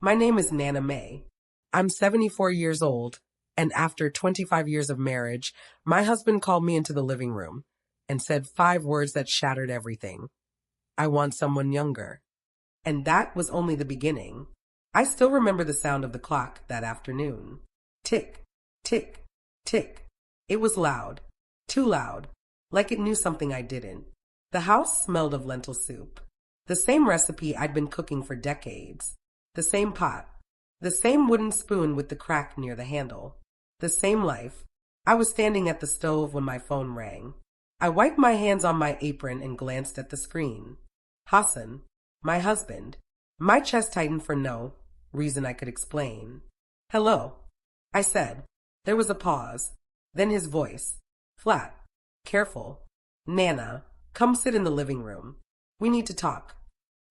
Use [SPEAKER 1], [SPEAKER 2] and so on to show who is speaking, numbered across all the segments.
[SPEAKER 1] My name is Nana May. I'm 74 years old, and after 25 years of marriage, my husband called me into the living room and said 5 words that shattered everything. I want someone younger. And that was only the beginning. I still remember the sound of the clock that afternoon. Tick, tick, tick. It was loud, too loud, like it knew something I didn't. The house smelled of lentil soup, the same recipe I'd been cooking for decades, the same pot, the same wooden spoon with the crack near the handle, the same life. I was standing at the stove when my phone rang. I wiped my hands on my apron and glanced at the screen. Hassan, my husband. My chest tightened for no reason I could explain. Hello, I said. There was a pause. Then his voice, flat, careful. Nana, come sit in the living room. We need to talk.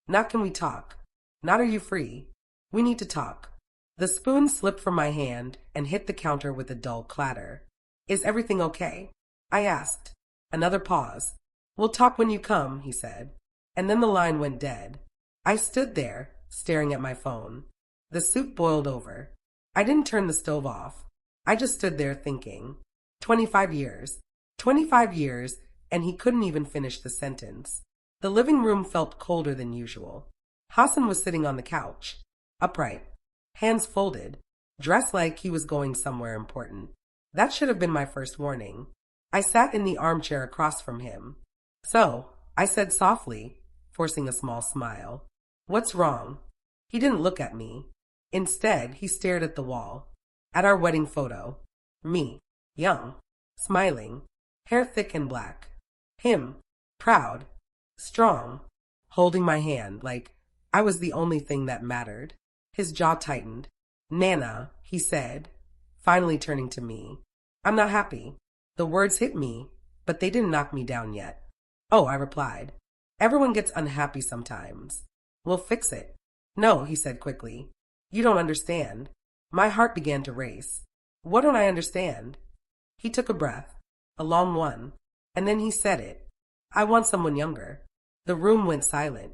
[SPEAKER 1] Not can we talk. Not are you free. We need to talk. The spoon slipped from my hand and hit the counter with a dull clatter. Is everything okay? I asked. Another pause. We'll talk when you come, he said. And then the line went dead. I stood there, staring at my phone. The soup boiled over. I didn't turn the stove off. I just stood there thinking. 25 years. 25 years, and he couldn't even finish the sentence. The living room felt colder than usual. Hassan was sitting on the couch, upright, hands folded, dressed like he was going somewhere important. That should have been my first warning. I sat in the armchair across from him. So, I said softly, forcing a small smile. What's wrong? He didn't look at me. Instead, he stared at the wall, at our wedding photo. Me, young, smiling, hair thick and black. Him, proud, strong, holding my hand like I was the only thing that mattered. His jaw tightened. Nana, he said, finally turning to me. I'm not happy. The words hit me, but they didn't knock me down yet. Oh, I replied. Everyone gets unhappy sometimes. We'll fix it. No, he said quickly. You don't understand. My heart began to race. What don't I understand? He took a breath, a long one, and then he said it. I want someone younger. The room went silent.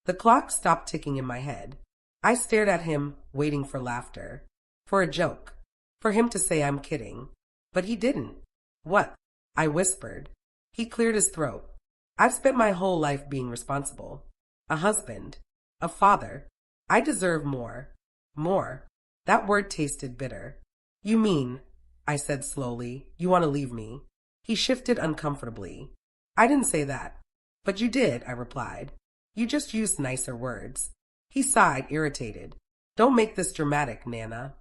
[SPEAKER 1] The clock stopped ticking in my head. I stared at him, waiting for laughter, for a joke, for him to say I'm kidding. But he didn't. What? I whispered. He cleared his throat. I've spent my whole life being responsible. A husband. A father. I deserve more. More. That word tasted bitter. You mean, I said slowly, you want to leave me? He shifted uncomfortably. I didn't say that. But you did, I replied. You just used nicer words. He sighed, irritated. Don't make this dramatic, Nana.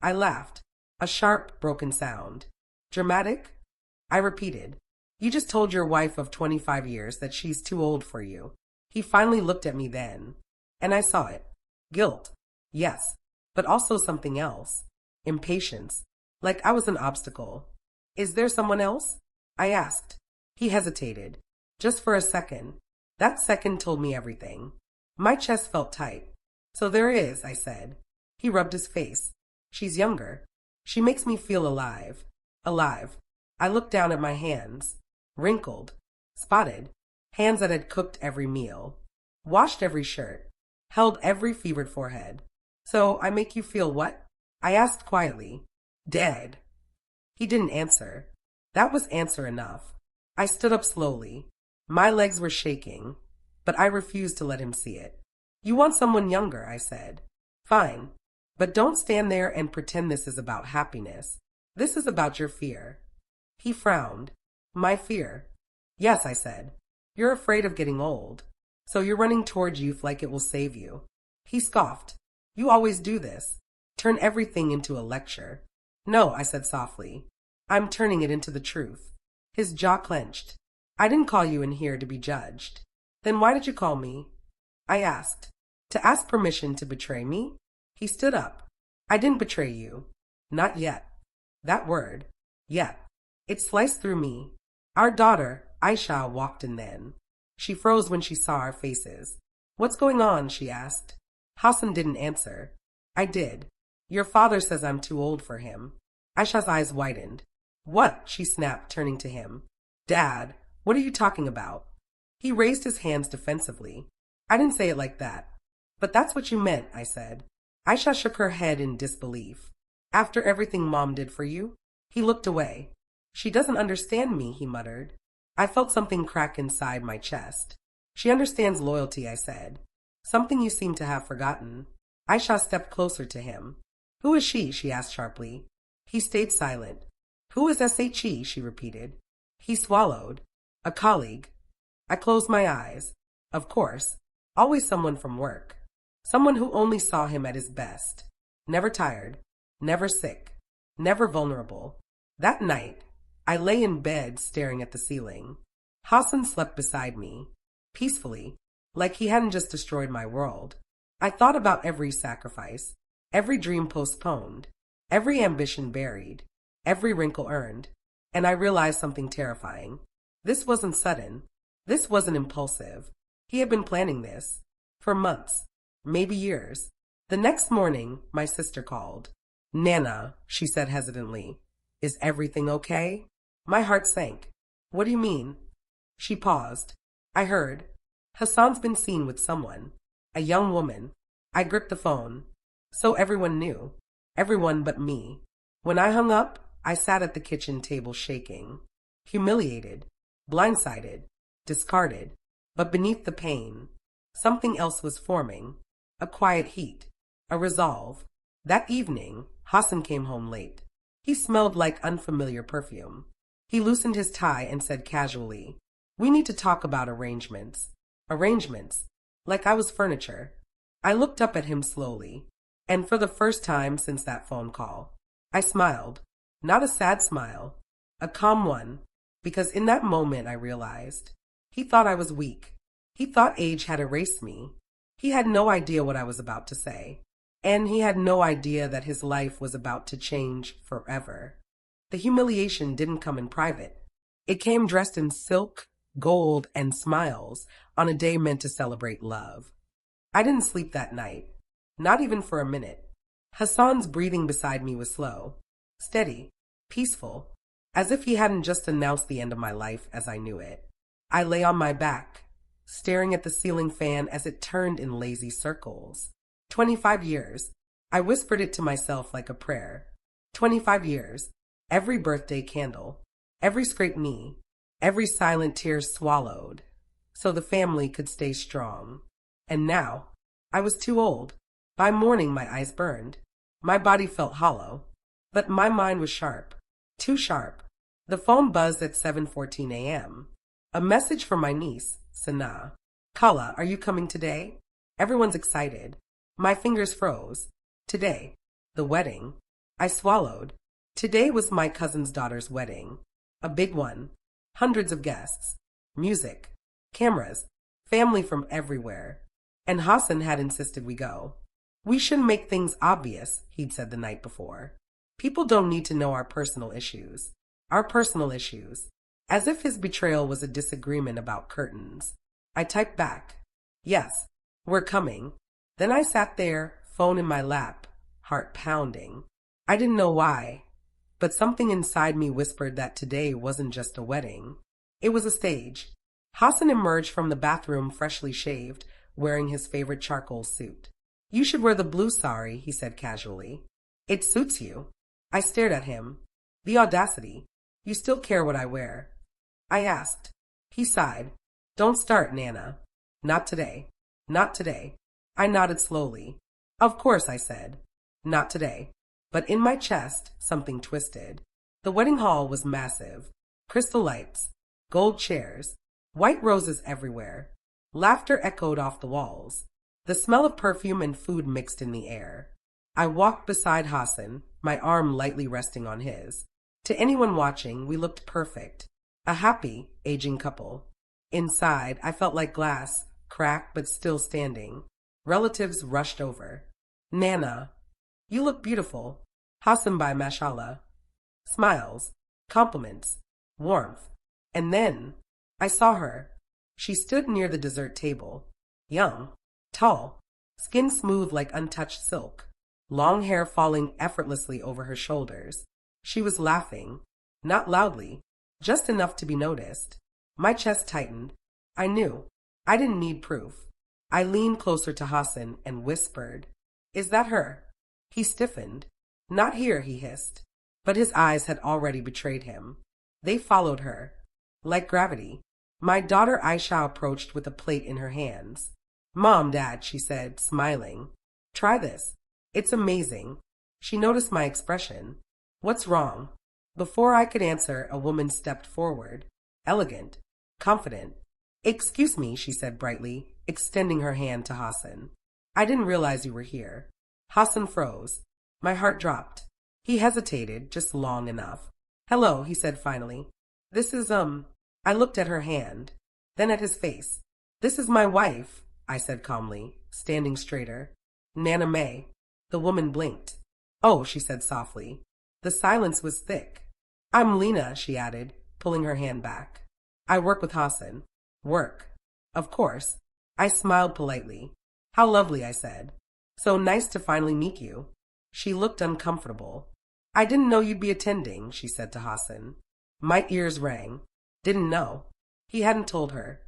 [SPEAKER 1] I laughed. A sharp, broken sound. Dramatic? I repeated. You just told your wife of 25 years that she's too old for you. He finally looked at me then. And I saw it. Guilt. Yes. But also something else. Impatience. Like I was an obstacle. Is there someone else? I asked. He hesitated. Just for a second. That second told me everything. My chest felt tight. So there is, I said. He rubbed his face. She's younger. She makes me feel alive. Alive. I looked down at my hands. Wrinkled. Spotted. Hands that had cooked every meal. Washed every shirt. Held every fevered forehead. So I make you feel what? I asked quietly. Dead. He didn't answer. That was answer enough. I stood up slowly. My legs were shaking, but I refused to let him see it. You want someone younger, I said. Fine. But don't stand there and pretend this is about happiness. This is about your fear. He frowned. My fear. Yes, I said. You're afraid of getting old. So you're running toward youth like it will save you. He scoffed. You always do this. Turn everything into a lecture. No, I said softly. I'm turning it into the truth. His jaw clenched. I didn't call you in here to be judged. Then why did you call me? I asked. To ask permission to betray me? He stood up. I didn't betray you. Not yet. That word. Yet. It sliced through me. Our daughter, Aisha, walked in then. She froze when she saw our faces. What's going on? She asked. Hassan didn't answer. I did. Your father says I'm too old for him. Aisha's eyes widened. What? She snapped, turning to him. Dad, what are you talking about? He raised his hands defensively. I didn't say it like that. But that's what you meant, I said. Aisha shook her head in disbelief. After everything Mom did for you? He looked away. She doesn't understand me, he muttered. I felt something crack inside my chest. She understands loyalty, I said. Something you seem to have forgotten. Aisha stepped closer to him. Who is she asked sharply. He stayed silent. Who is S.H.E., she repeated. He swallowed. A colleague. I closed my eyes. Of course. Always someone from work. Someone who only saw him at his best. Never tired. Never sick. Never vulnerable. That night, I lay in bed staring at the ceiling. Hassan slept beside me. Peacefully. Like he hadn't just destroyed my world. I thought about every sacrifice. Every dream postponed. Every ambition buried. Every wrinkle earned. And I realized something terrifying. This wasn't sudden. This wasn't impulsive. He had been planning this. For months. Maybe years. The next morning, my sister called. Nana, she said hesitantly. Is everything okay? My heart sank. What do you mean? She paused. I heard. Hassan's been seen with someone. A young woman. I gripped the phone. So everyone knew. Everyone but me. When I hung up, I sat at the kitchen table shaking. Humiliated. Blindsided. Discarded. But beneath the pain, something else was forming. A quiet heat. A resolve. That evening, Hassan came home late. He smelled like unfamiliar perfume. He loosened his tie and said casually, We need to talk about arrangements. Arrangements. Like I was furniture. I looked up at him slowly. And for the first time since that phone call, I smiled. Not a sad smile. A calm one. Because in that moment I realized. He thought I was weak. He thought age had erased me. He had no idea what I was about to say. And he had no idea that his life was about to change forever. The humiliation didn't come in private. It came dressed in silk, gold, and smiles on a day meant to celebrate love. I didn't sleep that night. Not even for a minute. Hassan's breathing beside me was slow, steady, peaceful, as if he hadn't just announced the end of my life as I knew it. I lay on my back, staring at the ceiling fan as it turned in lazy circles. 25 years. I whispered it to myself like a prayer. 25 years. Every birthday candle. Every scraped knee. Every silent tear swallowed. So the family could stay strong. And now, I was too old. By morning my eyes burned. My body felt hollow. But my mind was sharp. Too sharp. The phone buzzed at 7:14 a.m. A message from my niece, Sana. Kala, are you coming today? Everyone's excited. My fingers froze. Today. The wedding. I swallowed. Today was my cousin's daughter's wedding. A big one. Hundreds of guests. Music. Cameras. Family from everywhere. And Hassan had insisted we go. We shouldn't make things obvious, he'd said the night before. People don't need to know our personal issues. Our personal issues. As if his betrayal was a disagreement about curtains. I typed back. Yes, we're coming. Then I sat there, phone in my lap, heart pounding. I didn't know why, but something inside me whispered that today wasn't just a wedding. It was a stage. Hassan emerged from the bathroom freshly shaved, wearing his favorite charcoal suit. You should wear the blue sari, he said casually. It suits you. I stared at him. The audacity. You still care what I wear? I asked. He sighed. Don't start, Nana. Not today. Not today. I nodded slowly. Of course, I said. Not today. But in my chest, something twisted. The wedding hall was massive. Crystal lights. Gold chairs. White roses everywhere. Laughter echoed off the walls. The smell of perfume and food mixed in the air. I walked beside Hassan, my arm lightly resting on his. To anyone watching, we looked perfect. A happy, aging couple. Inside, I felt like glass, cracked but still standing. Relatives rushed over. Nana, you look beautiful. Hassan by mashallah. Smiles, compliments, warmth. And then, I saw her. She stood near the dessert table. Young, tall, skin smooth like untouched silk. Long hair falling effortlessly over her shoulders. She was laughing. Not loudly, just enough to be noticed. My chest tightened. I knew. I didn't need proof. I leaned closer to Hassan and whispered, Is that her? He stiffened. Not here, he hissed. But his eyes had already betrayed him. They followed her. Like gravity. My daughter Aisha approached with a plate in her hands. Mom, Dad, she said, smiling. Try this. It's amazing. She noticed my expression. What's wrong? Before I could answer, a woman stepped forward. Elegant. Confident. Excuse me, she said brightly, extending her hand to Hassan. I didn't realize you were here. Hassan froze. My heart dropped. He hesitated, just long enough. Hello, he said finally. This is, I looked at her hand, then at his face. This is my wife, I said calmly, standing straighter. Nana May. The woman blinked. Oh, she said softly. The silence was thick. I'm Lena, she added, pulling her hand back. I work with Hassan. Work. Of course. I smiled politely. How lovely, I said. So nice to finally meet you. She looked uncomfortable. I didn't know you'd be attending, she said to Hassan. My ears rang. Didn't know. He hadn't told her.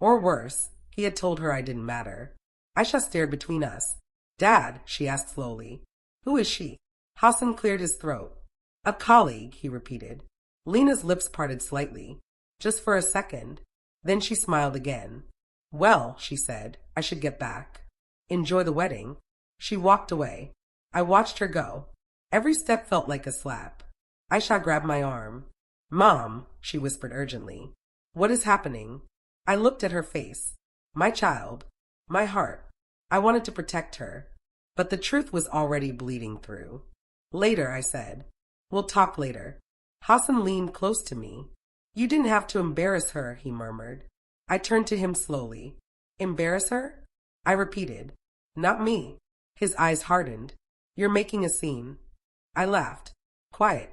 [SPEAKER 1] Or worse, he had told her I didn't matter. Aisha stared between us. Dad, she asked slowly. Who is she? Hassan cleared his throat. A colleague, he repeated. Lena's lips parted slightly. Just for a second. Then she smiled again. Well, she said, I should get back. Enjoy the wedding. She walked away. I watched her go. Every step felt like a slap. Aisha grabbed my arm. Mom, she whispered urgently. What is happening? I looked at her face. My child. My heart. I wanted to protect her. But the truth was already bleeding through. Later, I said. We'll talk later. Hassan leaned close to me. You didn't have to embarrass her, he murmured. I turned to him slowly. Embarrass her? I repeated. Not me. His eyes hardened. You're making a scene. I laughed. Quiet.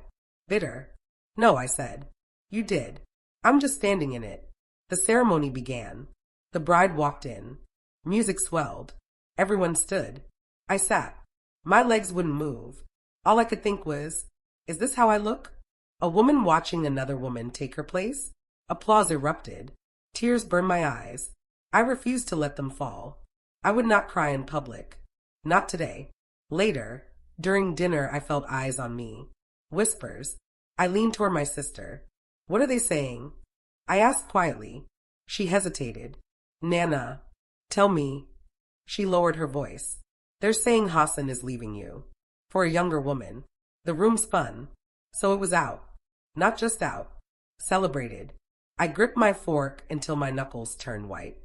[SPEAKER 1] Bitter. No, I said. You did. I'm just standing in it. The ceremony began. The bride walked in. Music swelled. Everyone stood. I sat. My legs wouldn't move. All I could think was, is this how I look? A woman watching another woman take her place? Applause erupted. Tears burned my eyes. I refused to let them fall. I would not cry in public. Not today. Later, during dinner, I felt eyes on me. Whispers. I leaned toward my sister. What are they saying? I asked quietly. She hesitated. Nana, tell me. She lowered her voice. They're saying Hassan is leaving you. For a younger woman. The room spun. So it was out. Not just out. Celebrated. I gripped my fork until my knuckles turned white.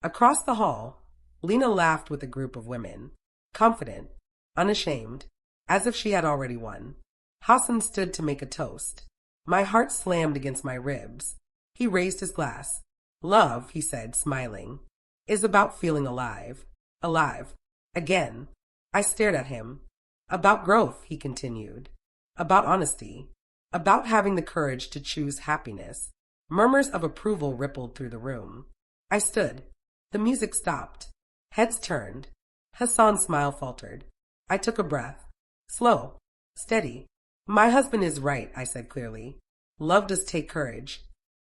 [SPEAKER 1] Across the hall, Lena laughed with a group of women. Confident. Unashamed. As if she had already won. Hassan stood to make a toast. My heart slammed against my ribs. He raised his glass. Love, he said, smiling, is about feeling alive. Alive. Again. I stared at him. About growth, he continued. About honesty. About having the courage to choose happiness. Murmurs of approval rippled through the room. I stood. The music stopped. Heads turned. Hassan's smile faltered. I took a breath. Slow. Steady. My husband is right, I said clearly. Love does take courage.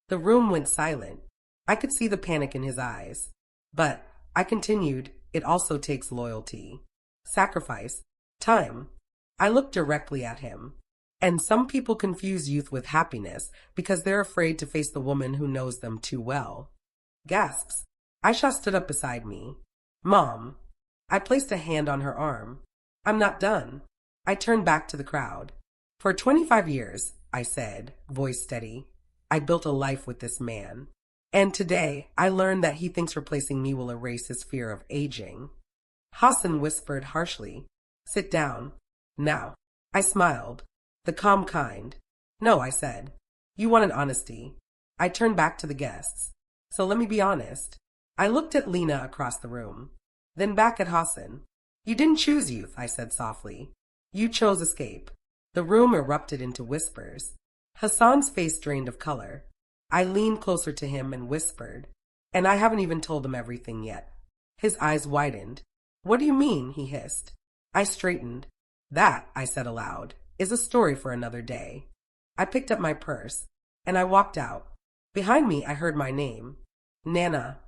[SPEAKER 1] The room went silent. I could see the panic in his eyes. But, I continued, it also takes loyalty. Sacrifice. Time. I looked directly at him. And some people confuse youth with happiness because they're afraid to face the woman who knows them too well. Gasps. Aisha stood up beside me. Mom. I placed a hand on her arm. I'm not done. I turned back to the crowd. For 25 years, I said, voice steady, I built a life with this man. And today, I learned that he thinks replacing me will erase his fear of aging. Hassan whispered harshly, Sit down. Now. I smiled. The calm kind. No, I said. You wanted honesty. I turned back to the guests. So let me be honest. I looked at Lena across the room. Then back at Hassan. You didn't choose youth, I said softly. You chose escape. The room erupted into whispers. Hassan's face drained of color. I leaned closer to him and whispered. And I haven't even told him everything yet. His eyes widened. What do you mean? He hissed. I straightened. That, I said aloud, is a story for another day. I picked up my purse, and I walked out. Behind me, I heard my name. Nana.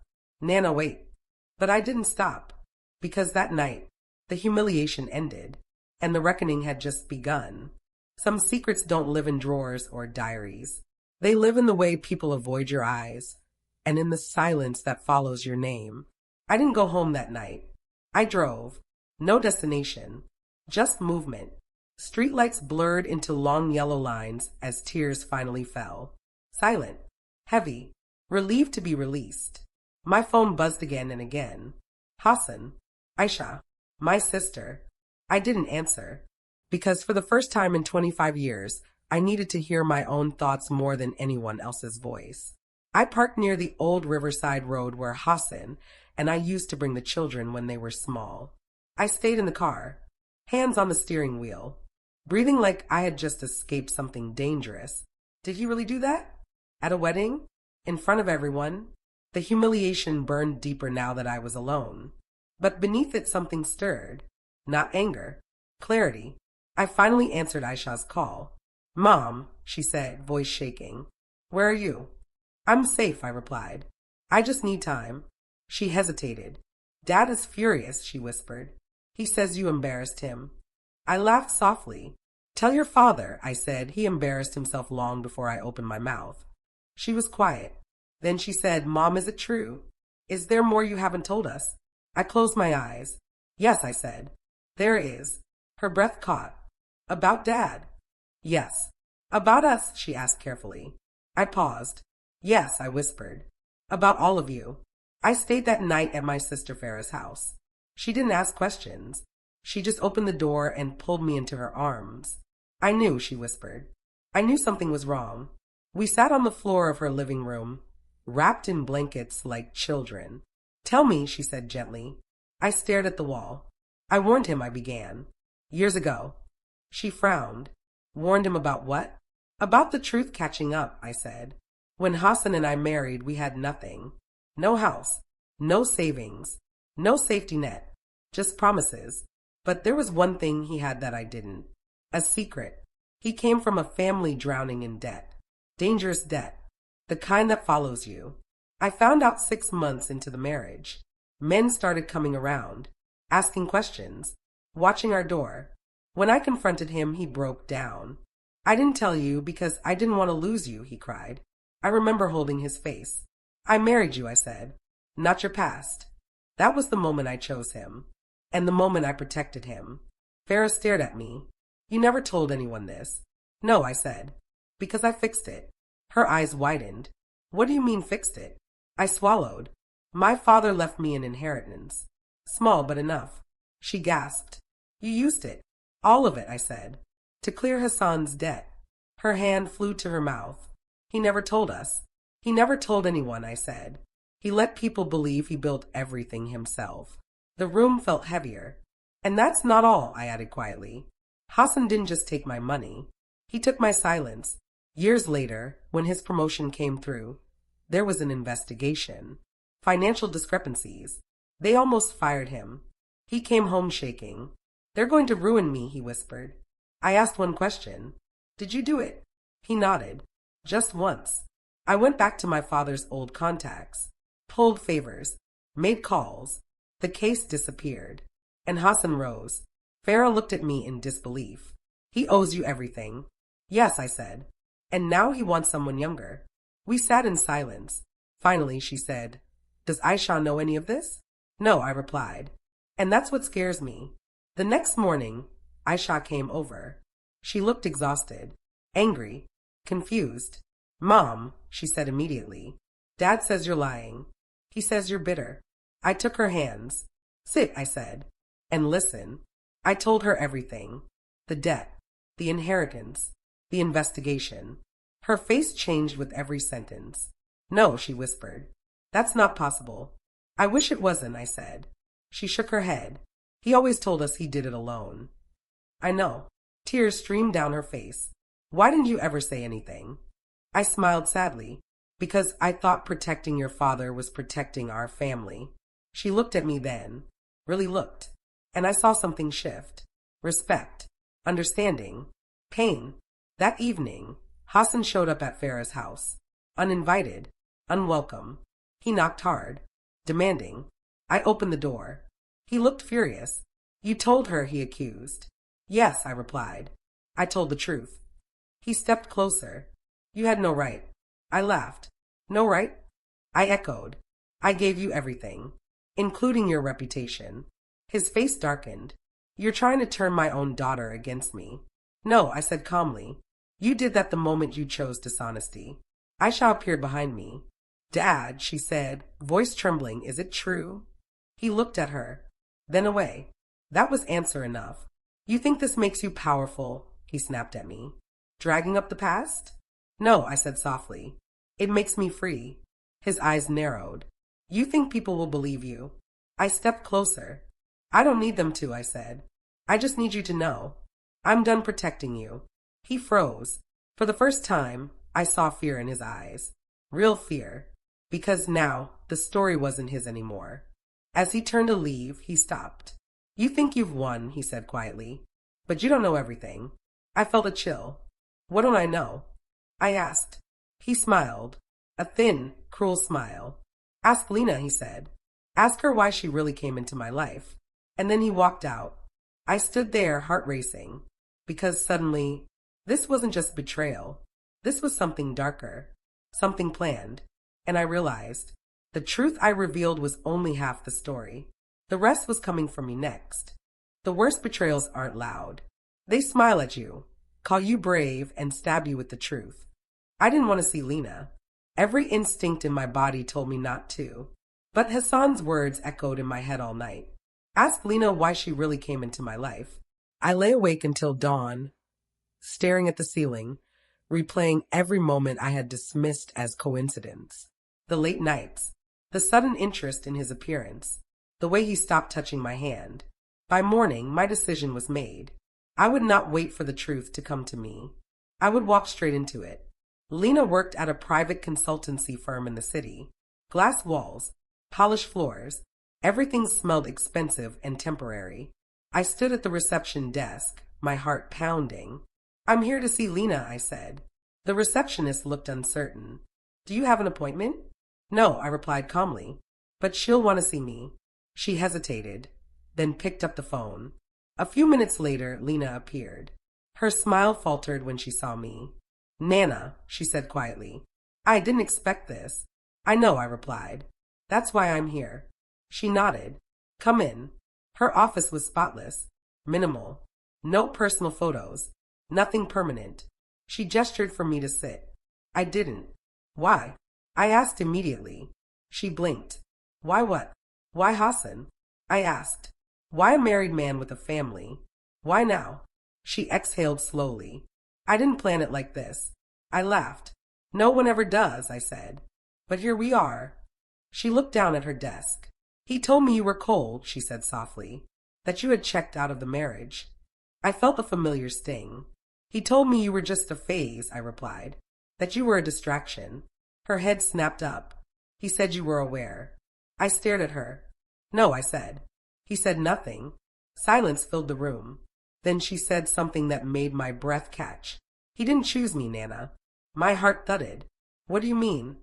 [SPEAKER 1] Nana, wait. But I didn't stop. Because that night, The humiliation ended, and the reckoning had just begun. Some secrets don't live in drawers or diaries. They live in the way people avoid your eyes, and in the silence that follows your name. I didn't go home that night. I drove. No destination, just movement. Streetlights blurred into long yellow lines as tears finally fell. Silent, heavy, relieved to be released. My phone buzzed again and again. Hassan, Aisha, my sister. I didn't answer, because for the first time in 25 years, I needed to hear my own thoughts more than anyone else's voice. I parked near the old Riverside Road where Hassan and I used to bring the children when they were small. I stayed in the car, hands on the steering wheel, breathing like I had just escaped something dangerous. Did he really do that? At a wedding? In front of everyone? The humiliation burned deeper now that I was alone. But beneath it something stirred. Not anger. Clarity. I finally answered Aisha's call. "Mom," she said, voice shaking. "Where are you?" "I'm safe," I replied. "I just need time." She hesitated. "Dad is furious," she whispered. "He says you embarrassed him." I laughed softly. "Tell your father," I said. "He embarrassed himself long before I opened my mouth." She was quiet. Then she said, "Mom, is it true? Is there more you haven't told us?" I closed my eyes. "Yes," I said. "There is." Her breath caught. "About Dad?" "Yes." "About us?" she asked carefully. I paused. "Yes," I whispered. "About all of you." I stayed that night at my sister Farah's house. She didn't ask questions. She just opened the door and pulled me into her arms. "I knew," she whispered. "I knew something was wrong." We sat on the floor of her living room, wrapped in blankets like children. "Tell me," she said gently. I stared at the wall. "I warned him," I began. "Years ago." She frowned. "Warned him about what?" "About the truth catching up," I said. "When Hassan and I married, we had nothing. No house, no savings, no safety net, just promises. But there was one thing he had that I didn't. A secret. He came from a family drowning in debt. Dangerous debt. The kind that follows you. I found out 6 months into the marriage. Men started coming around, asking questions, watching our door. When I confronted him, he broke down. "I didn't tell you because I didn't want to lose you," he cried. I remember holding his face. "I married you," I said. "Not your past." That was the moment I chose him, and the moment I protected him. Farah stared at me. "You never told anyone this." "No," I said. "Because I fixed it." Her eyes widened. "What do you mean fixed it?" I swallowed. "My father left me an inheritance. Small, but enough." She gasped. "You used it." "All of it," I said. "To clear Hassan's debt." Her hand flew to her mouth. "He never told us." "He never told anyone," I said. "He let people believe he built everything himself." The room felt heavier. "And that's not all," I added quietly. "Hassan didn't just take my money. He took my silence." Years later, when his promotion came through, there was an investigation. Financial discrepancies. They almost fired him. He came home shaking. "They're going to ruin me," he whispered. I asked one question. "Did you do it?" He nodded. "Just once." I went back to my father's old contacts, pulled favors, made calls. The case disappeared, and Hassan rose. Farah looked at me in disbelief. "He owes you everything." "Yes," I said. "And now he wants someone younger." We sat in silence. Finally, she said, "Does Aisha know any of this?" "No," I replied. "And that's what scares me." The next morning, Aisha came over. She looked exhausted, angry, confused. "Mom," she said immediately, "Dad says you're lying. He says you're bitter." I took her hands. "Sit," I said, "and listen." I told her everything. The debt, the inheritance, the investigation. Her face changed with every sentence. "No," she whispered. "That's not possible." "I wish it wasn't," I said. She shook her head. "He always told us he did it alone." "I know." Tears streamed down her face. "Why didn't you ever say anything?" I smiled sadly. "Because I thought protecting your father was protecting our family." She looked at me then, really looked, and I saw something shift. Respect, understanding, pain. That evening, Hassan showed up at Farah's house, uninvited, unwelcome. He knocked hard, demanding. I opened the door. He looked furious. You told her, he accused. Yes, I replied. I told the truth. He stepped closer. You had no right. I laughed. No right? I echoed. I gave you everything, including your reputation. His face darkened. You're trying to turn my own daughter against me. No, I said calmly. You did that the moment you chose dishonesty. Aisha appeared behind me. Dad, she said, voice trembling, is it true? He looked at her, then away. That was answer enough. You think this makes you powerful? He snapped at me. Dragging up the past? No, I said softly. It makes me free. His eyes narrowed. You think people will believe you? I stepped closer. I don't need them to, I said. I just need you to know. I'm done protecting you. He froze. For the first time, I saw fear in his eyes. Real fear. Because now, the story wasn't his anymore. As he turned to leave, he stopped. You think you've won, he said quietly. But you don't know everything. I felt a chill. What don't I know? I asked. He smiled. A thin, cruel smile. Ask Lena, he said. Ask her why she really came into my life. And then he walked out. I stood there, heart racing. Because suddenly, this wasn't just betrayal. This was something darker. Something planned. And I realized the truth I revealed was only half the story. The rest was coming for me next. The worst betrayals aren't loud. They smile at you, call you brave, and stab you with the truth. I didn't want to see Lena. Every instinct in my body told me not to. But Hassan's words echoed in my head all night. Ask Lena why she really came into my life. I lay awake until dawn, staring at the ceiling, replaying every moment I had dismissed as coincidence. The late nights, the sudden interest in his appearance, the way he stopped touching my hand. By morning, my decision was made. I would not wait for the truth to come to me. I would walk straight into it. Lena worked at a private consultancy firm in the city. Glass walls, polished floors, everything smelled expensive and temporary. I stood at the reception desk, my heart pounding. I'm here to see Lena, I said. The receptionist looked uncertain. Do you have an appointment? No, I replied calmly. But she'll want to see me. She hesitated, then picked up the phone. A few minutes later, Lena appeared. Her smile faltered when she saw me. Nana, she said quietly. I didn't expect this. I know, I replied. That's why I'm here. She nodded. Come in. Her office was spotless, minimal. No personal photos. Nothing permanent. She gestured for me to sit. I didn't. Why? I asked immediately. She blinked. Why what? Why Hassan? I asked. Why a married man with a family? Why now? She exhaled slowly. I didn't plan it like this. I laughed. No one ever does, I said. But here we are. She looked down at her desk. He told me you were cold, she said softly. That you had checked out of the marriage. I felt the familiar sting. He told me you were just a phase, I replied. That you were a distraction. Her head snapped up. He said you were aware. I stared at her. No, I said. He said nothing. Silence filled the room. Then she said something that made my breath catch. He didn't choose me, Nana. My heart thudded. What do you mean?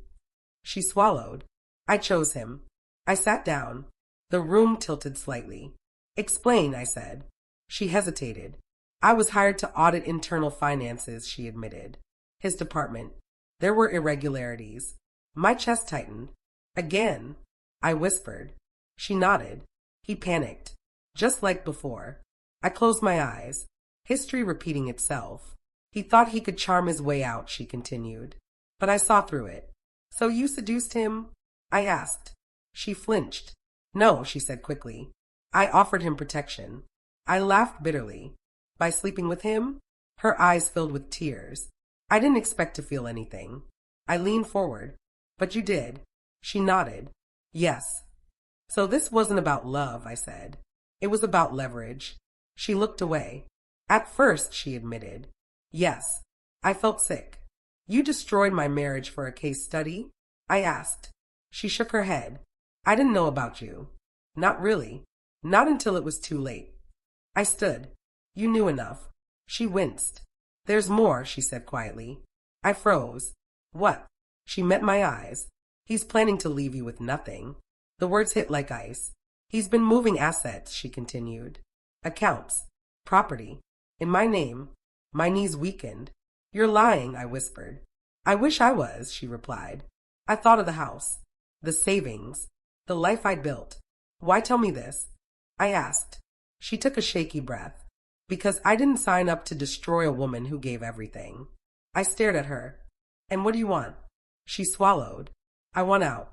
[SPEAKER 1] She swallowed. I chose him. I sat down. The room tilted slightly. Explain, I said. She hesitated. I was hired to audit internal finances, she admitted. His department. There were irregularities. My chest tightened. Again. I whispered. She nodded. He panicked. Just like before. I closed my eyes. History repeating itself. He thought he could charm his way out, she continued. But I saw through it. So you seduced him? I asked. She flinched. No, she said quickly. I offered him protection. I laughed bitterly. By sleeping with him? Her eyes filled with tears. I didn't expect to feel anything. I leaned forward. But you did. She nodded. Yes. So this wasn't about love, I said. It was about leverage. She looked away. At first, she admitted. Yes. I felt sick. You destroyed my marriage for a case study? I asked. She shook her head. I didn't know about you. Not really. Not until it was too late. I stood. You knew enough. She winced. There's more, she said quietly. I froze. What? She met my eyes. He's planning to leave you with nothing. The words hit like ice. He's been moving assets, she continued. Accounts. Property. In my name. My knees weakened. You're lying, I whispered. I wish I was, she replied. I thought of the house, the savings, the life I'd built. Why tell me this? I asked. She took a shaky breath. Because I didn't sign up to destroy a woman who gave everything. I stared at her. And what do you want? She swallowed. I want out.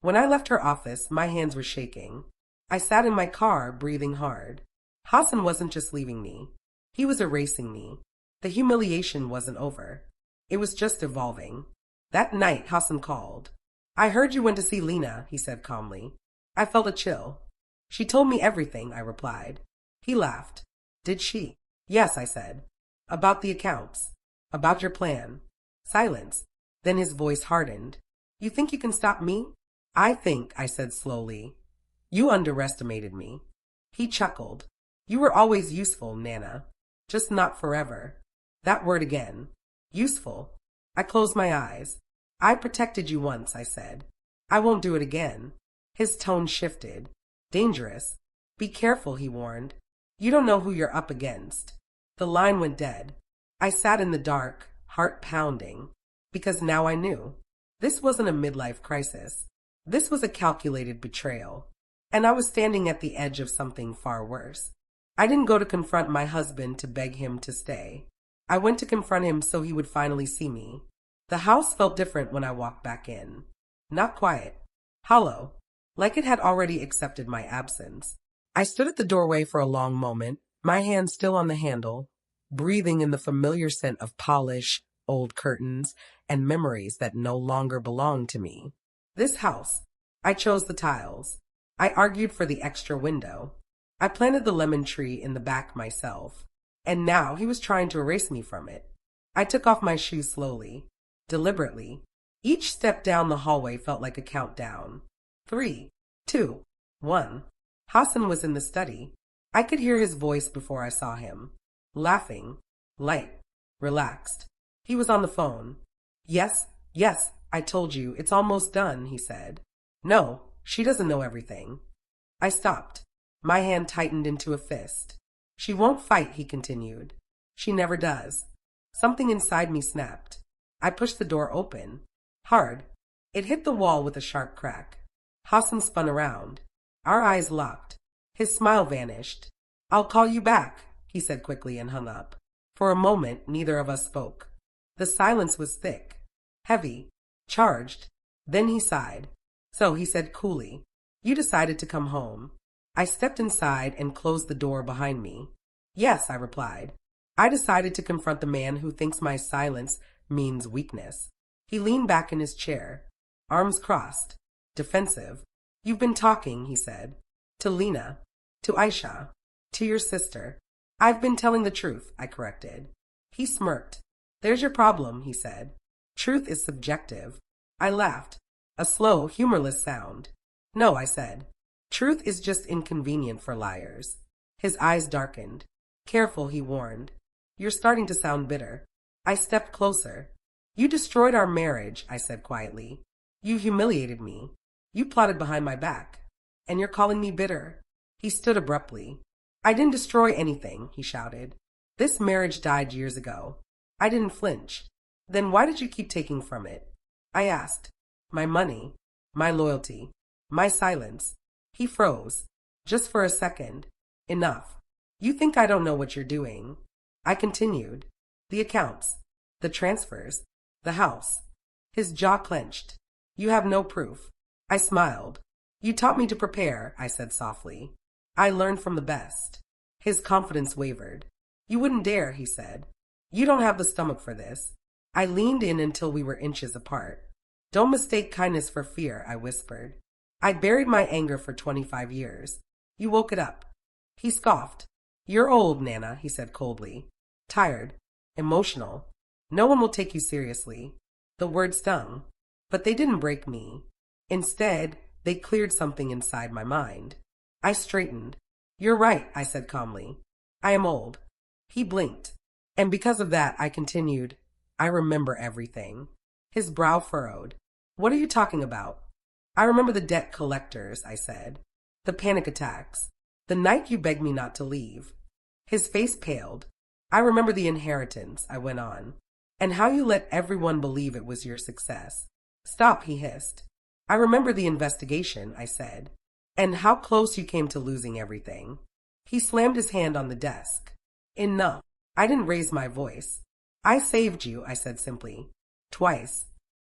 [SPEAKER 1] When I left her office, my hands were shaking. I sat in my car, breathing hard. Hassan wasn't just leaving me. He was erasing me. The humiliation wasn't over. It was just evolving. That night, Hassan called. I heard you went to see Lena, he said calmly. I felt a chill. She told me everything, I replied. He laughed. Did she? Yes, I said. About the accounts. About your plan. Silence. Then his voice hardened. You think you can stop me? I think, I said slowly. You underestimated me. He chuckled. You were always useful, Nana. Just not forever. That word again. Useful. I closed my eyes. I protected you once, I said. I won't do it again. His tone shifted. Dangerous. Be careful, he warned. You don't know who you're up against. The line went dead. I sat in the dark, heart pounding, because now I knew. This wasn't a midlife crisis. This was a calculated betrayal. And I was standing at the edge of something far worse. I didn't go to confront my husband to beg him to stay. I went to confront him so he would finally see me. The house felt different when I walked back in. Not quiet. Hollow. Like it had already accepted my absence. I stood at the doorway for a long moment, my hand still on the handle, breathing in the familiar scent of polish, old curtains, and memories that no longer belonged to me. This house. I chose the tiles. I argued for the extra window. I planted the lemon tree in the back myself. And now he was trying to erase me from it. I took off my shoes slowly, deliberately. Each step down the hallway felt like a countdown. 3, 2, 1. Hassan was in the study. I could hear his voice before I saw him. Laughing. Light. Relaxed. He was on the phone. Yes, I told you, it's almost done, he said. No, she doesn't know everything. I stopped. My hand tightened into a fist. She won't fight, he continued. She never does. Something inside me snapped. I pushed the door open. Hard. It hit the wall with a sharp crack. Hassan spun around. Our eyes locked. His smile vanished. I'll call you back, he said quickly and hung up. For a moment, neither of us spoke. The silence was thick, heavy, charged. Then he sighed. So he said coolly, you decided to come home. I stepped inside and closed the door behind me. Yes, I replied. I decided to confront the man who thinks my silence means weakness. He leaned back in his chair, arms crossed, defensive. You've been talking, he said. To Lena, to Aisha, to your sister. I've been telling the truth, I corrected. He smirked. There's your problem, he said. Truth is subjective. I laughed. A slow, humorless sound. No, I said. Truth is just inconvenient for liars. His eyes darkened. Careful, he warned. You're starting to sound bitter. I stepped closer. You destroyed our marriage, I said quietly. You humiliated me. You plotted behind my back. And you're calling me bitter. He stood abruptly. I didn't destroy anything, he shouted. This marriage died years ago. I didn't flinch. Then why did you keep taking from it? I asked. My money, my loyalty, my silence. He froze. Just for a second. Enough. You think I don't know what you're doing. I continued. The accounts, the transfers, the house. His jaw clenched. You have no proof. I smiled. You taught me to prepare, I said softly. I learned from the best. His confidence wavered. You wouldn't dare, he said. You don't have the stomach for this. I leaned in until we were inches apart. Don't mistake kindness for fear, I whispered. I buried my anger for 25 years. You woke it up. He scoffed. You're old, Nana, he said coldly. Tired. Emotional. No one will take you seriously. The words stung. But they didn't break me. Instead, they cleared something inside my mind. I straightened. You're right, I said calmly. I am old. He blinked. And because of that, I continued. I remember everything. His brow furrowed. What are you talking about? I remember the debt collectors, I said. The panic attacks. The night you begged me not to leave. His face paled. I remember the inheritance, I went on, and how you let everyone believe it was your success. Stop, he hissed. I remember the investigation, I said, and how close you came to losing everything. He slammed his hand on the desk. Enough. I didn't raise my voice. I saved you, I said simply. Twice.